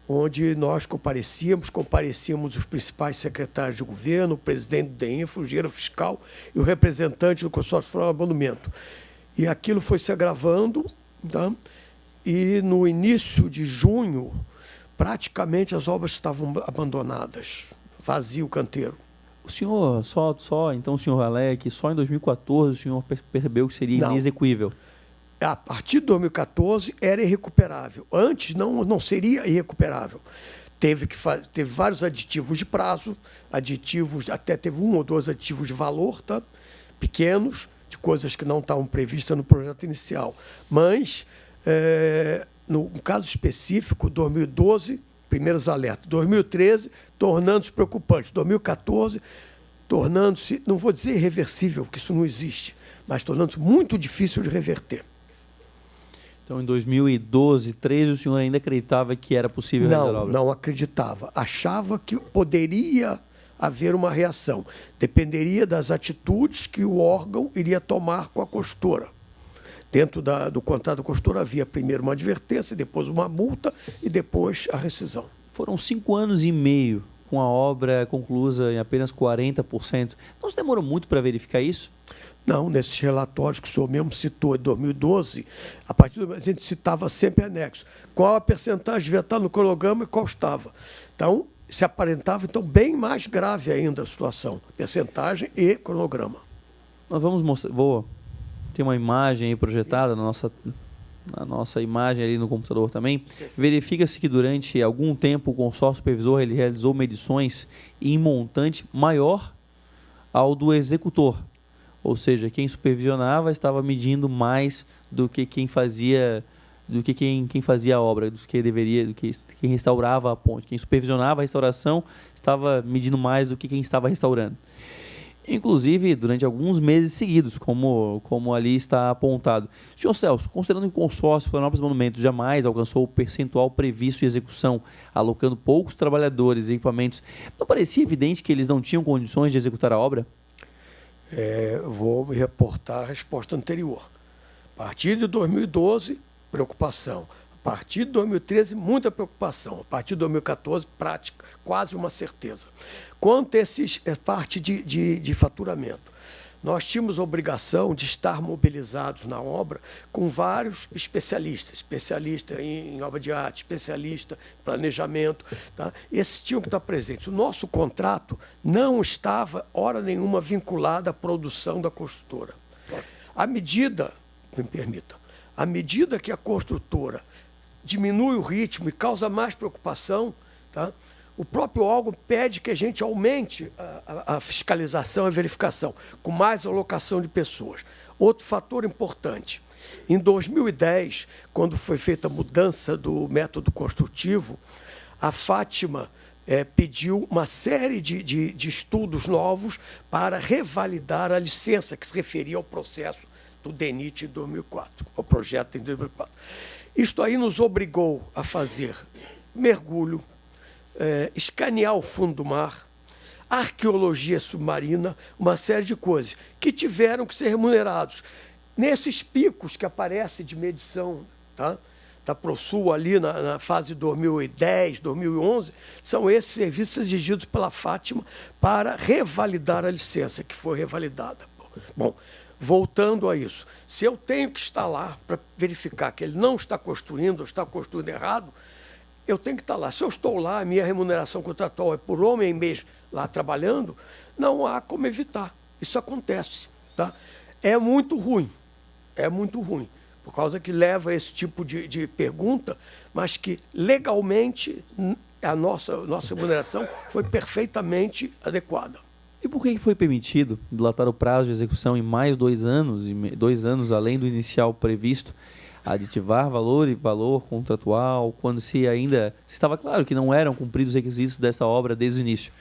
onde nós comparecíamos os principais secretários de governo, o presidente do DEINFRA, o engenheiro fiscal e o representante do consórcio Florianópolis. E aquilo foi se agravando, tá? E no início de junho, praticamente as obras estavam abandonadas, vazio o canteiro. O senhor, então o senhor alega que só em 2014 o senhor percebeu que seria inexequível? A partir de 2014 era irrecuperável. Antes não seria irrecuperável. Teve vários aditivos de prazo, até teve 1 ou 2 aditivos de valor, tá? Pequenos, de coisas que não estavam previstas no projeto inicial. Mas, no caso específico, 2012, primeiros alertas. 2013, tornando-se preocupante. 2014, tornando-se, não vou dizer irreversível, porque isso não existe, mas tornando-se muito difícil de reverter. Então, em 2012, 2013, o senhor ainda acreditava que era possível realizar a obra? Não acreditava. Achava que poderia haver uma reação. Dependeria das atitudes que o órgão iria tomar com a construtora. Dentro do contrato da construtora havia primeiro uma advertência, depois uma multa e depois a rescisão. Foram 5 anos e meio com a obra conclusa em apenas 40%. Não se demorou muito para verificar isso? Não, nesses relatórios que o senhor mesmo citou, em 2012, a partir do a gente citava sempre anexo. Qual a percentagem devia estar no cronograma e qual estava. Então, se aparentava então bem mais grave ainda a situação, percentagem e cronograma. Nós vamos mostrar, tem uma imagem aí projetada na nossa imagem ali no computador também. Verifica-se que durante algum tempo o consórcio supervisor ele realizou medições em montante maior ao do executor. Ou seja, quem supervisionava estava medindo mais do que quem fazia a obra, do que quem restaurava a ponte. Quem supervisionava a restauração estava medindo mais do que quem estava restaurando. Inclusive, durante alguns meses seguidos, como ali está apontado. Senhor Celso, considerando que o consórcio Florianópolis Monumentos jamais alcançou o percentual previsto de execução, alocando poucos trabalhadores e equipamentos, não parecia evidente que eles não tinham condições de executar a obra? Vou me reportar a resposta anterior. A partir de 2012, preocupação. A partir de 2013, muita preocupação. A partir de 2014, prática, quase uma certeza. Quanto a parte de faturamento, nós tínhamos a obrigação de estar mobilizados na obra com vários especialistas em obra de arte, especialista em planejamento. Tá? Esses tinham que estar presentes. O nosso contrato não estava, hora nenhuma, vinculado à produção da construtora. Me permita, à medida que a construtora diminui o ritmo e causa mais preocupação, tá? O próprio órgão pede que a gente aumente a fiscalização e a verificação, com mais alocação de pessoas. Outro fator importante, em 2010, quando foi feita a mudança do método construtivo, a Fátima pediu uma série de estudos novos para revalidar a licença, que se referia ao processo do DENIT em 2004, ao projeto em 2004. Isto aí nos obrigou a fazer mergulho, escanear o fundo do mar, arqueologia submarina, uma série de coisas que tiveram que ser remunerados. Nesses picos que aparecem de medição, tá? Da ProSul ali na fase 2010, 2011, são esses serviços exigidos pela Fátima para revalidar a licença, que foi revalidada. Bom, voltando a isso, se eu tenho que estar lá para verificar que ele não está construindo ou está construindo errado, eu tenho que estar lá. Se eu estou lá, a minha remuneração contratual é por homem mês lá trabalhando, não há como evitar. Isso acontece. Tá? É muito ruim, por causa que leva a esse tipo de pergunta, mas que legalmente a nossa remuneração foi perfeitamente adequada. E por que foi permitido dilatar o prazo de execução em mais 2 anos, 2 anos além do inicial previsto, aditivar valor contratual, quando se estava claro que não eram cumpridos os requisitos dessa obra desde o início?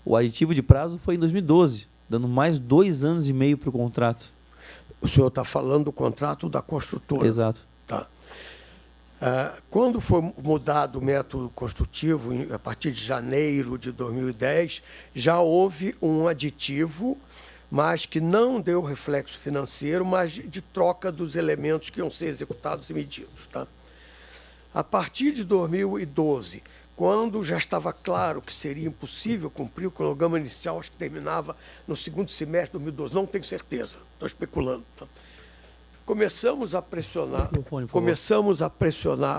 O aditivo de prazo foi em 2012, dando mais 2 anos e meio para o contrato. O senhor está falando do contrato da construtora? Exato. Tá. Quando foi mudado o método construtivo, a partir de janeiro de 2010, já houve um aditivo, mas que não deu reflexo financeiro, mas de troca dos elementos que iam ser executados e medidos. Tá? A partir de 2012, quando já estava claro que seria impossível cumprir o cronograma inicial, acho que terminava no segundo semestre de 2012, não tenho certeza, estou especulando. Tá? Começamos a pressionar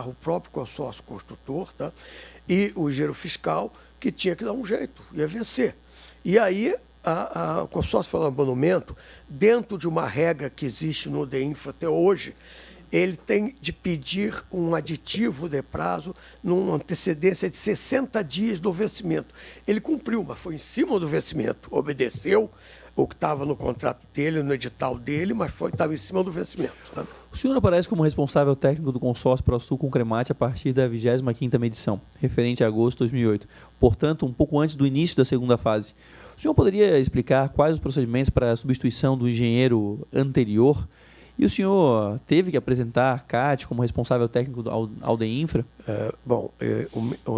o próprio consórcio construtor, tá? E o engenheiro fiscal, que tinha que dar um jeito, ia vencer. E aí, o consórcio Florianópolis Monumento, dentro de uma regra que existe no DEINFRA até hoje, ele tem de pedir um aditivo de prazo numa antecedência de 60 dias do vencimento. Ele cumpriu, mas foi em cima do vencimento, obedeceu o que estava no contrato dele, no edital dele, mas estava em cima do vencimento. Né? O senhor aparece como responsável técnico do consórcio ProSul com Cremate a partir da 25ª medição, referente a agosto de 2008, portanto, um pouco antes do início da segunda fase. O senhor poderia explicar quais os procedimentos para a substituição do engenheiro anterior? E o senhor teve que apresentar a CAT como responsável técnico ao DEINFRA? A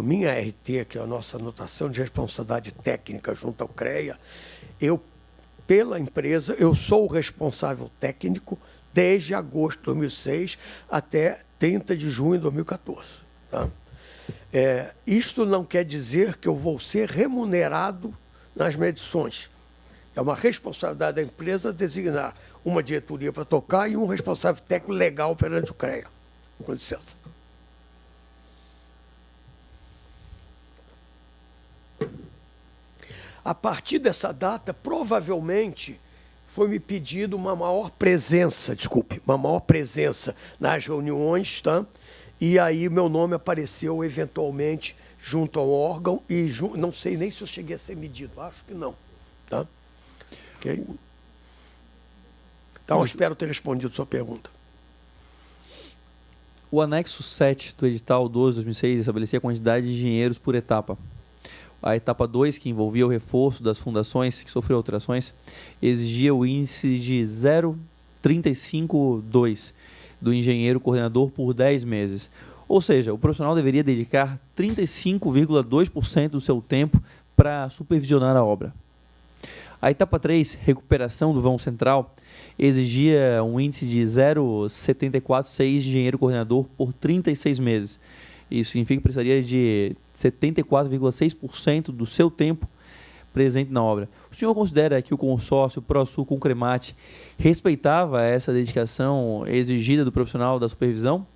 minha RT, que é a nossa anotação de responsabilidade técnica junto ao CREA, pela empresa, eu sou o responsável técnico desde agosto de 2006 até 30 de junho de 2014. Tá? Isto não quer dizer que eu vou ser remunerado nas medições. É uma responsabilidade da empresa designar uma diretoria para tocar e um responsável técnico legal perante o CREA. Com licença. A partir dessa data, provavelmente, foi me pedido uma maior presença nas reuniões, tá? E aí meu nome apareceu eventualmente junto ao órgão e não sei nem se eu cheguei a ser medido, acho que não, tá? Ok? Então, eu espero ter respondido a sua pergunta. O anexo 7 do edital 12/2006 estabelecia a quantidade de engenheiros por etapa. A etapa 2, que envolvia o reforço das fundações, que sofreu alterações, exigia o índice de 0,352 do engenheiro coordenador por 10 meses. Ou seja, o profissional deveria dedicar 35,2% do seu tempo para supervisionar a obra. A etapa 3, recuperação do vão central, exigia um índice de 0,746 de engenheiro coordenador por 36 meses. Isso significa que precisaria de 74,6% do seu tempo presente na obra. O senhor considera que o consórcio ProSul com Cremate respeitava essa dedicação exigida do profissional da supervisão?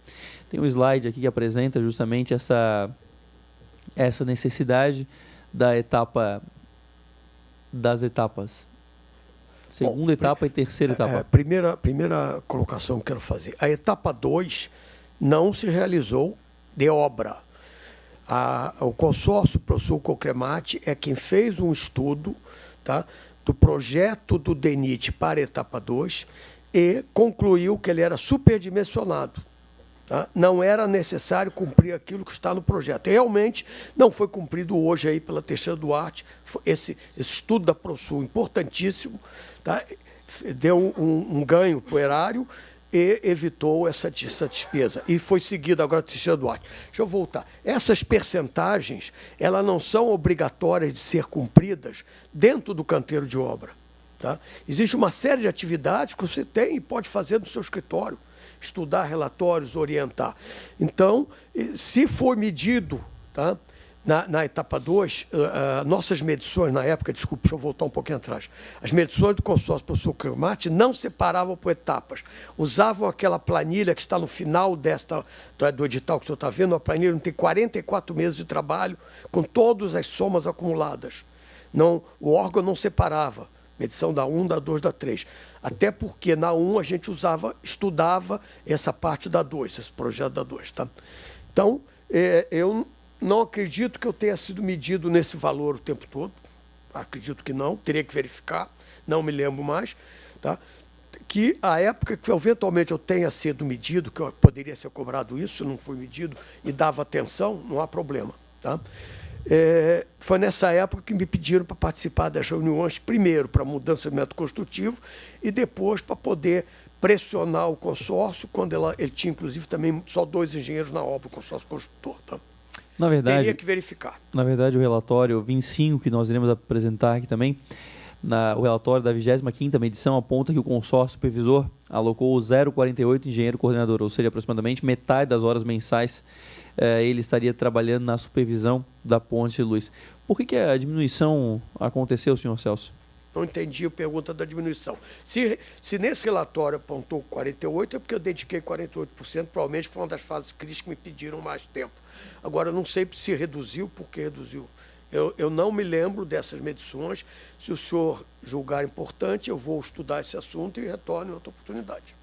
Tem um slide aqui que apresenta justamente essa necessidade das etapas. Segunda etapa e terceira etapa. Primeira colocação que eu quero fazer. A etapa 2 não se realizou de obra. O consórcio ProSul com Cremate é quem fez um estudo, tá, do projeto do DENIT para a etapa 2 e concluiu que ele era superdimensionado. Tá? Não era necessário cumprir aquilo que está no projeto. E realmente não foi cumprido hoje aí pela Teixeira Duarte. Esse estudo da ProSul, importantíssimo, tá? Deu um ganho para o erário e evitou essa despesa. E foi seguido agora a Teixeira Duarte. Deixa eu voltar. Essas percentagens, elas não são obrigatórias de ser cumpridas dentro do canteiro de obra. Tá? Existe uma série de atividades que você tem e pode fazer no seu escritório. Estudar relatórios, orientar. Então, se for medido, tá, na etapa 2, nossas medições na época, desculpe, deixa eu voltar um pouquinho atrás, as medições do consórcio ProSul Cremate não separavam por etapas, usavam aquela planilha que está no final do edital que o senhor está vendo, a planilha tem 44 meses de trabalho, com todas as somas acumuladas. Não, o órgão não separava. Medição da 1, da 2, da 3. Até porque na 1 a gente estudava essa parte da 2, esse projeto da 2. Tá? Então, eu não acredito que eu tenha sido medido nesse valor o tempo todo. Acredito que não, teria que verificar, não me lembro mais. Tá? Que a época que eventualmente eu tenha sido medido, que eu poderia ser cobrado isso, não fui medido e dava atenção, não há problema. Tá? Foi nessa época que me pediram para participar das reuniões, primeiro para mudança do método construtivo e depois para poder pressionar o consórcio, quando ele tinha inclusive também só 2 engenheiros na obra, o consórcio construtor. Tá? Na verdade, teria que verificar. Na verdade, o relatório 25, que nós iremos apresentar aqui também, o relatório da 25ª medição aponta que o consórcio supervisor alocou 0,48 engenheiro coordenador, ou seja, aproximadamente metade das horas mensais ele estaria trabalhando na supervisão da ponte de luz. Por que a diminuição aconteceu, senhor Celso? Não entendi a pergunta da diminuição. Se nesse relatório apontou 48, é porque eu dediquei 48%, provavelmente foi uma das fases críticas que me pediram mais tempo. Agora, eu não sei se reduziu, por que reduziu. Eu não me lembro dessas medições. Se o senhor julgar importante, eu vou estudar esse assunto e retorno em outra oportunidade.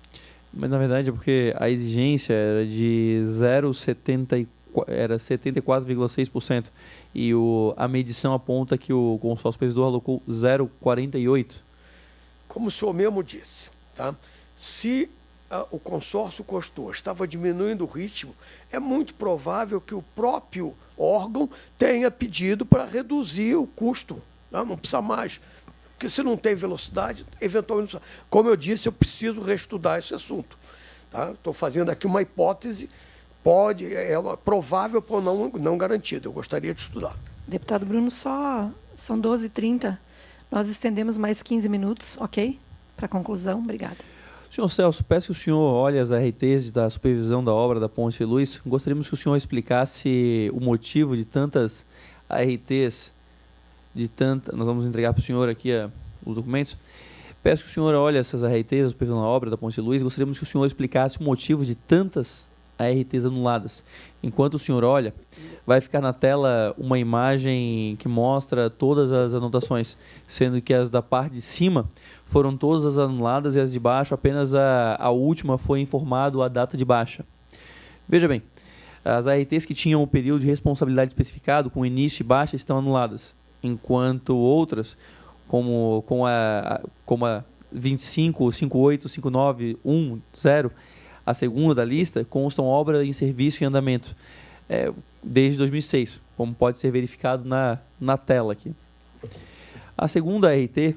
Mas na verdade é porque a exigência era de 74,6% e a medição aponta que o consórcio supervisor alocou 0,48%. Como o senhor mesmo disse, tá? Se o consórcio custou estava diminuindo o ritmo, é muito provável que o próprio órgão tenha pedido para reduzir o custo, tá? Não precisa mais. Porque se não tem velocidade, eventualmente... Como eu disse, eu preciso reestudar esse assunto. Tá? Estou fazendo aqui uma hipótese, provável por não garantida. Eu gostaria de estudar. Deputado Bruno, são 12h30. Nós estendemos mais 15 minutos, ok? Para conclusão, obrigada. Senhor Celso, peço que o senhor olhe as RTs da supervisão da obra da Ponte Luz. Gostaríamos que o senhor explicasse o motivo de tantas RTs, nós vamos entregar para o senhor aqui os documentos. Peço que o senhor olhe essas RTs da supervisão da obra da Ponte Luz. Gostaríamos que o senhor explicasse o motivo de tantas ARTs anuladas. Enquanto o senhor olha, vai ficar na tela uma imagem que mostra todas as anotações, sendo que as da parte de cima foram todas as anuladas e as de baixo, apenas a última foi informado a data de baixa. Veja bem, as ARTs que tinham o período de responsabilidade especificado, com início e baixa, estão anuladas, enquanto outras, como a 25, 58, 59, 1, 0, a segunda da lista, constam obra em serviço e andamento desde 2006, como pode ser verificado na tela aqui. A segunda RT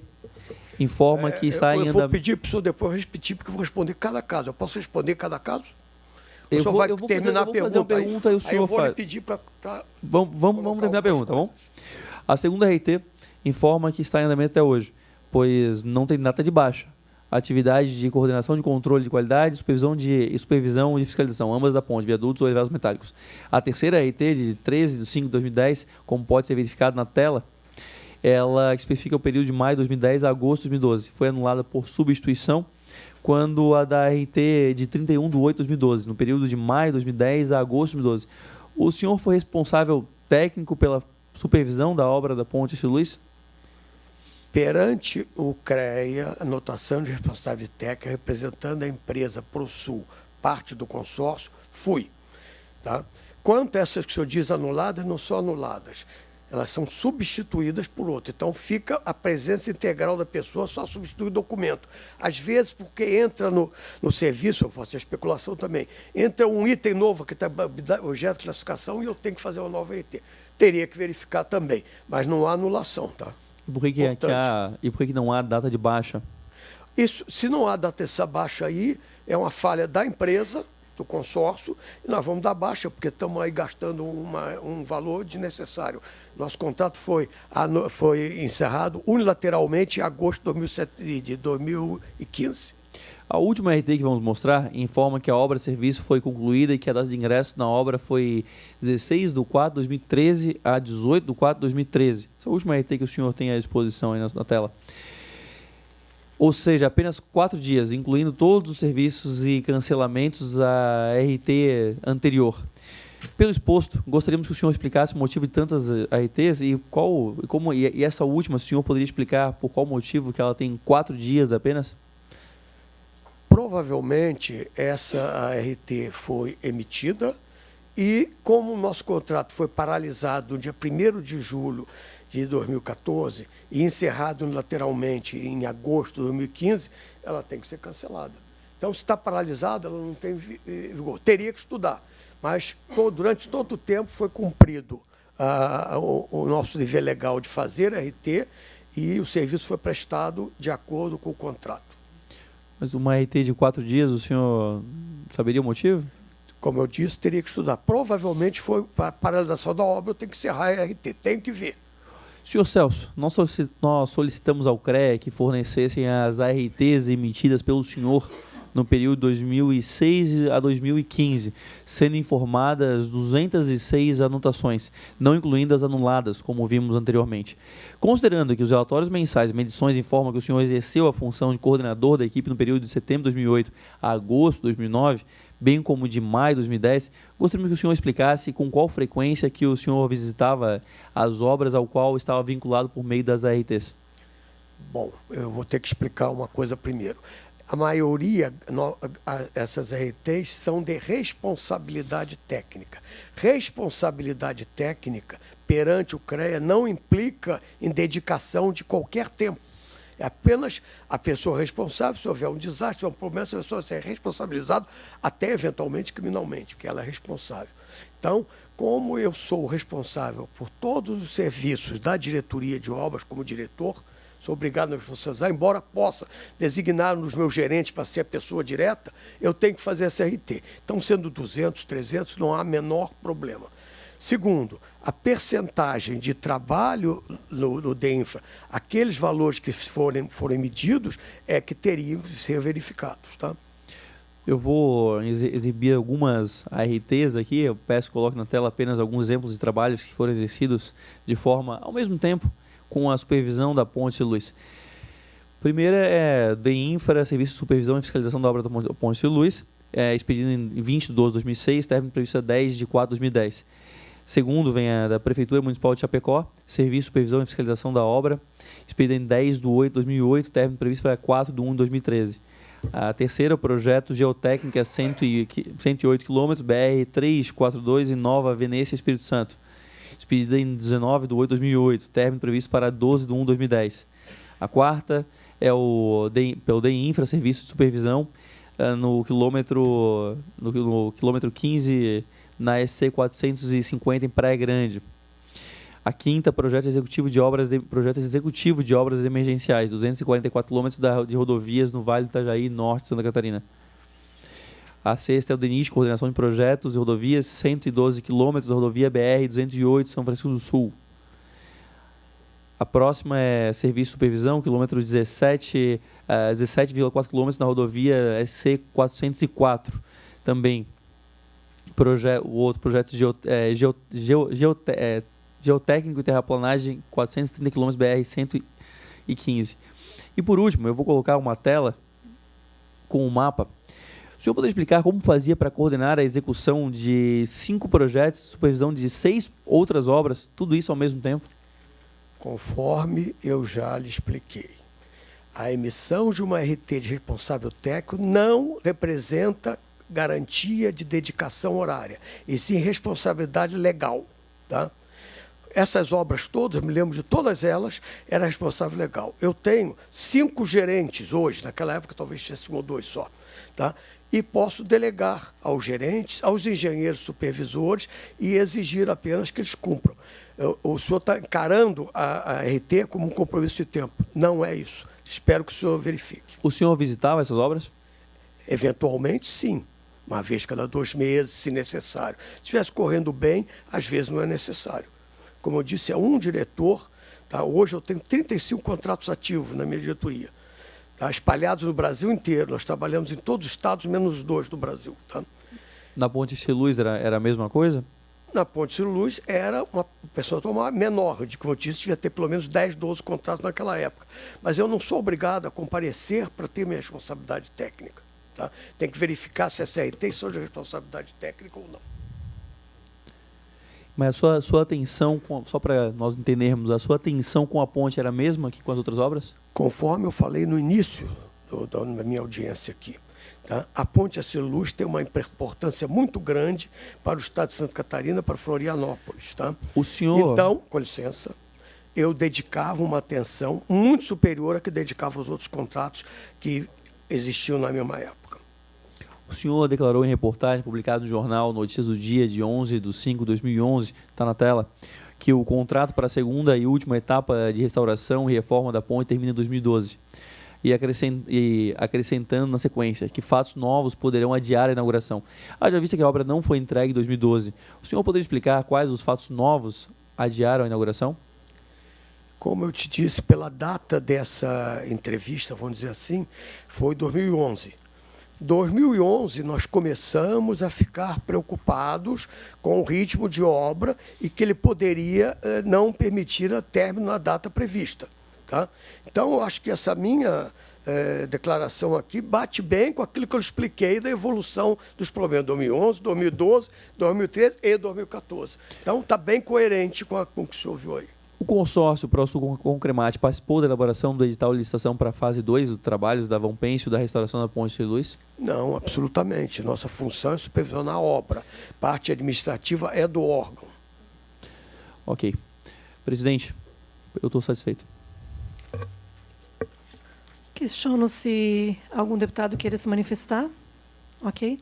informa que está em andamento. Eu vou pedir para o senhor depois repetir, porque eu vou responder cada caso. Eu posso responder cada caso? Eu vou fazer uma pergunta e o senhor faz. Eu vou lhe pedir para... Vamos terminar a pergunta, tá bom? A segunda RT informa que está em andamento até hoje, pois não tem data de baixa. Atividade de coordenação de controle de qualidade, supervisão e fiscalização, ambas da ponte, viadutos ou elevados metálicos. A terceira RT, de 13/5/2010, como pode ser verificado na tela, ela especifica o período de maio de 2010 a agosto de 2012. Foi anulada por substituição, quando a da RT de 31/8/2012, no período de maio de 2010 a agosto de 2012. O senhor foi responsável técnico pela supervisão da obra da ponte Luiz? Perante o CREA, anotação de responsabilidade técnica, representando a empresa ProSul, parte do consórcio, fui. Tá? Quanto a essas que o senhor diz anuladas, não são anuladas. Elas são substituídas por outra. Então, fica a presença integral da pessoa, só substitui o documento. Às vezes, porque entra no serviço, eu faço a especulação também, entra um item novo que está objeto de classificação e eu tenho que fazer uma nova RT. Teria que verificar também, mas não há anulação, tá? E por que não há data de baixa? Isso, se não há data dessa baixa aí, é uma falha da empresa, do consórcio, e nós vamos dar baixa, porque estamos aí gastando um valor desnecessário. Nosso contrato foi encerrado unilateralmente em agosto de 2015. A última RT que vamos mostrar informa que a obra de serviço foi concluída e que a data de ingresso na obra foi 16/4/2013 a 18/4/2013. Essa é a última RT que o senhor tem à disposição aí na tela. Ou seja, apenas 4 dias, incluindo todos os serviços e cancelamentos à RT anterior. Pelo exposto, gostaríamos que o senhor explicasse o motivo de tantas RTs e essa última, o senhor poderia explicar por qual motivo que ela tem 4 dias apenas? Provavelmente essa ART foi emitida e, como o nosso contrato foi paralisado no dia 1º de julho de 2014 e encerrado unilateralmente em agosto de 2015, ela tem que ser cancelada. Então, se está paralisada, ela não tem vigor. Teria que estudar, mas durante todo o tempo foi cumprido o nosso dever legal de fazer RT e o serviço foi prestado de acordo com o contrato. Mas uma RT de 4 dias, o senhor saberia o motivo? Como eu disse, teria que estudar. Provavelmente foi para a paralisação da obra, eu tenho que encerrar a RT, tenho que ver. Senhor Celso, nós solicitamos ao CREA que fornecessem as ARTs emitidas pelo senhor no período 2006 a 2015, sendo informadas 206 anotações, não incluindo as anuladas, como vimos anteriormente. Considerando que os relatórios mensais e medições informam que o senhor exerceu a função de coordenador da equipe no período de setembro de 2008 a agosto de 2009, bem como de maio de 2010, gostaríamos que o senhor explicasse com qual frequência que o senhor visitava as obras ao qual estava vinculado por meio das ARTs. Bom, eu vou ter que explicar uma coisa primeiro. a maioria, essas RTs, são de responsabilidade técnica. Responsabilidade técnica perante o CREA não implica em dedicação de qualquer tempo. É apenas a pessoa responsável, se houver um desastre, se houver um problema, a pessoa ser responsabilizada até eventualmente criminalmente, porque ela é responsável. Então, como eu sou responsável por todos os serviços da diretoria de obras como diretor, sou obrigado a me responsabilizar, embora possa designar um dos meus gerentes para ser a pessoa direta, eu tenho que fazer essa RT. Então, sendo 200, 300, não há menor problema. Segundo, a percentagem de trabalho no DEINFRA, aqueles valores que forem medidos, é que teriam que ser verificados. Tá? Eu vou exibir algumas ARTs aqui, eu peço que coloque na tela apenas alguns exemplos de trabalhos que foram exercidos de forma, ao mesmo tempo, com a supervisão da Ponte Luz. Primeiro é DEINFRA, Serviço de Supervisão e Fiscalização da Obra da Ponte Luz, expedido em 20 de 12 de 2006, término previsto a 10 de 4 de 2010. Segundo, vem a da Prefeitura Municipal de Chapecó, Serviço de Supervisão e Fiscalização da Obra, expedida em 10 de 8 de 2008, término previsto para 4 de 1 de 2013. A terceira, o projeto Geotécnica 108 km, BR 342 em Nova Venécia, Espírito Santo, expedida em 19 de 8 de 2008, término previsto para 12 de 1 de 2010. A quarta é pelo DEINFRA, Serviço de Supervisão, no quilômetro 15, na SC 450 em Praia Grande. A quinta, projeto executivo de obras emergenciais, 244 km de rodovias no Vale do Itajaí, norte de Santa Catarina. A sexta é o DENIT, Coordenação de Projetos e Rodovias, 112 km da rodovia BR 208, São Francisco do Sul. A próxima é Serviço de Supervisão, quilômetro 17,4 km na rodovia SC 404, também. O outro projeto Geotécnico e Terraplanagem, 430 km BR 115. E por último, eu vou colocar uma tela com um mapa. O senhor poderia explicar como fazia para coordenar a execução de 5 projetos, supervisão de 6 outras obras, tudo isso ao mesmo tempo? Conforme eu já lhe expliquei, a emissão de uma RT de responsável técnico não representa garantia de dedicação horária, e sim responsabilidade legal. Tá? Essas obras todas, me lembro de todas elas, era responsável legal. Eu tenho 5 gerentes hoje, naquela época talvez tivesse 1 ou 2 só, tá? E posso delegar aos gerentes, aos engenheiros supervisores e exigir apenas que eles cumpram. O senhor está encarando a RT como um compromisso de tempo. Não é isso. Espero que o senhor verifique. O senhor visitava essas obras? Eventualmente, sim. Uma vez cada 2 meses, se necessário. Se estivesse correndo bem, às vezes não é necessário. Como eu disse, é um diretor. Tá? Hoje eu tenho 35 contratos ativos na minha diretoria, tá? Espalhados no Brasil inteiro. Nós trabalhamos em todos os estados, menos os 2 do Brasil. Tá? Na Ponte Luz era a mesma coisa? Na Ponte Luz era uma pessoa menor. Como eu disse, devia ter pelo menos 10, 12 contratos naquela época. Mas eu não sou obrigado a comparecer para ter minha responsabilidade técnica. Tá? Tem que verificar se essa RT são de responsabilidade técnica ou não. Mas a sua atenção, só para nós entendermos, a sua atenção com a ponte era a mesma que com as outras obras? Conforme eu falei no início da minha audiência aqui, tá? A Ponte Luz tem uma importância muito grande para o estado de Santa Catarina, para Florianópolis. Tá? O senhor... Então, com licença, eu dedicava uma atenção muito superior à que dedicava aos outros contratos que existiam na mesma época. O senhor declarou em reportagem publicada no jornal Notícias do Dia, de 11 de 5 de 2011, está na tela, que o contrato para a segunda e última etapa de restauração e reforma da ponte termina em 2012. E acrescentando na sequência que fatos novos poderão adiar a inauguração. Haja vista que a obra não foi entregue em 2012. O senhor poderia explicar quais os fatos novos adiaram a inauguração? Como eu te disse, pela data dessa entrevista, vamos dizer assim, foi 2011. 2011, nós começamos a ficar preocupados com o ritmo de obra e que ele poderia não permitir a término na data prevista. Tá? Então, eu acho que essa minha declaração aqui bate bem com aquilo que eu expliquei da evolução dos problemas de 2011, 2012, 2013 e 2014. Então, está bem coerente com o que o senhor viu aí. O consórcio ProSul Concremate participou da elaboração do edital de licitação para a fase 2 dos trabalhos da Vão Pêncio da restauração da Ponte de Luz? Não, absolutamente. Nossa função é supervisionar a obra. Parte administrativa é do órgão. Ok. Presidente, eu estou satisfeito. Questiono se algum deputado queira se manifestar. Ok.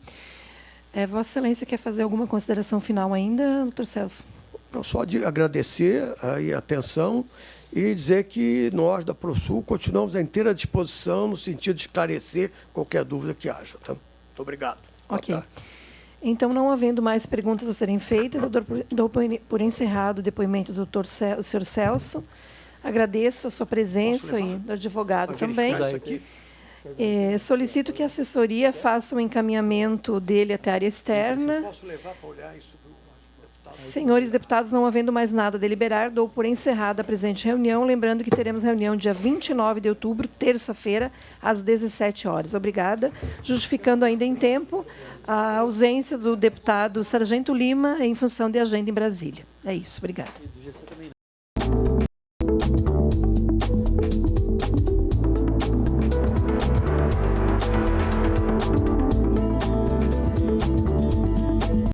Vossa Excelência quer fazer alguma consideração final ainda, doutor Celso? Não, só de agradecer aí a atenção e dizer que nós, da ProSul, continuamos à inteira disposição no sentido de esclarecer qualquer dúvida que haja. Tá? Muito obrigado. Ok. Boa tarde. Então, não havendo mais perguntas a serem feitas, eu dou por encerrado o depoimento do senhor Celso. Agradeço a sua presença e do advogado também. Isso aqui? Solicito que a assessoria faça o encaminhamento dele até a área externa. Posso levar para olhar isso? Senhores deputados, não havendo mais nada a deliberar, dou por encerrada a presente reunião, lembrando que teremos reunião dia 29 de outubro, terça-feira, às 17 horas. Obrigada. Justificando ainda em tempo a ausência do deputado Sargento Lima em função de agenda em Brasília. É isso. Obrigada.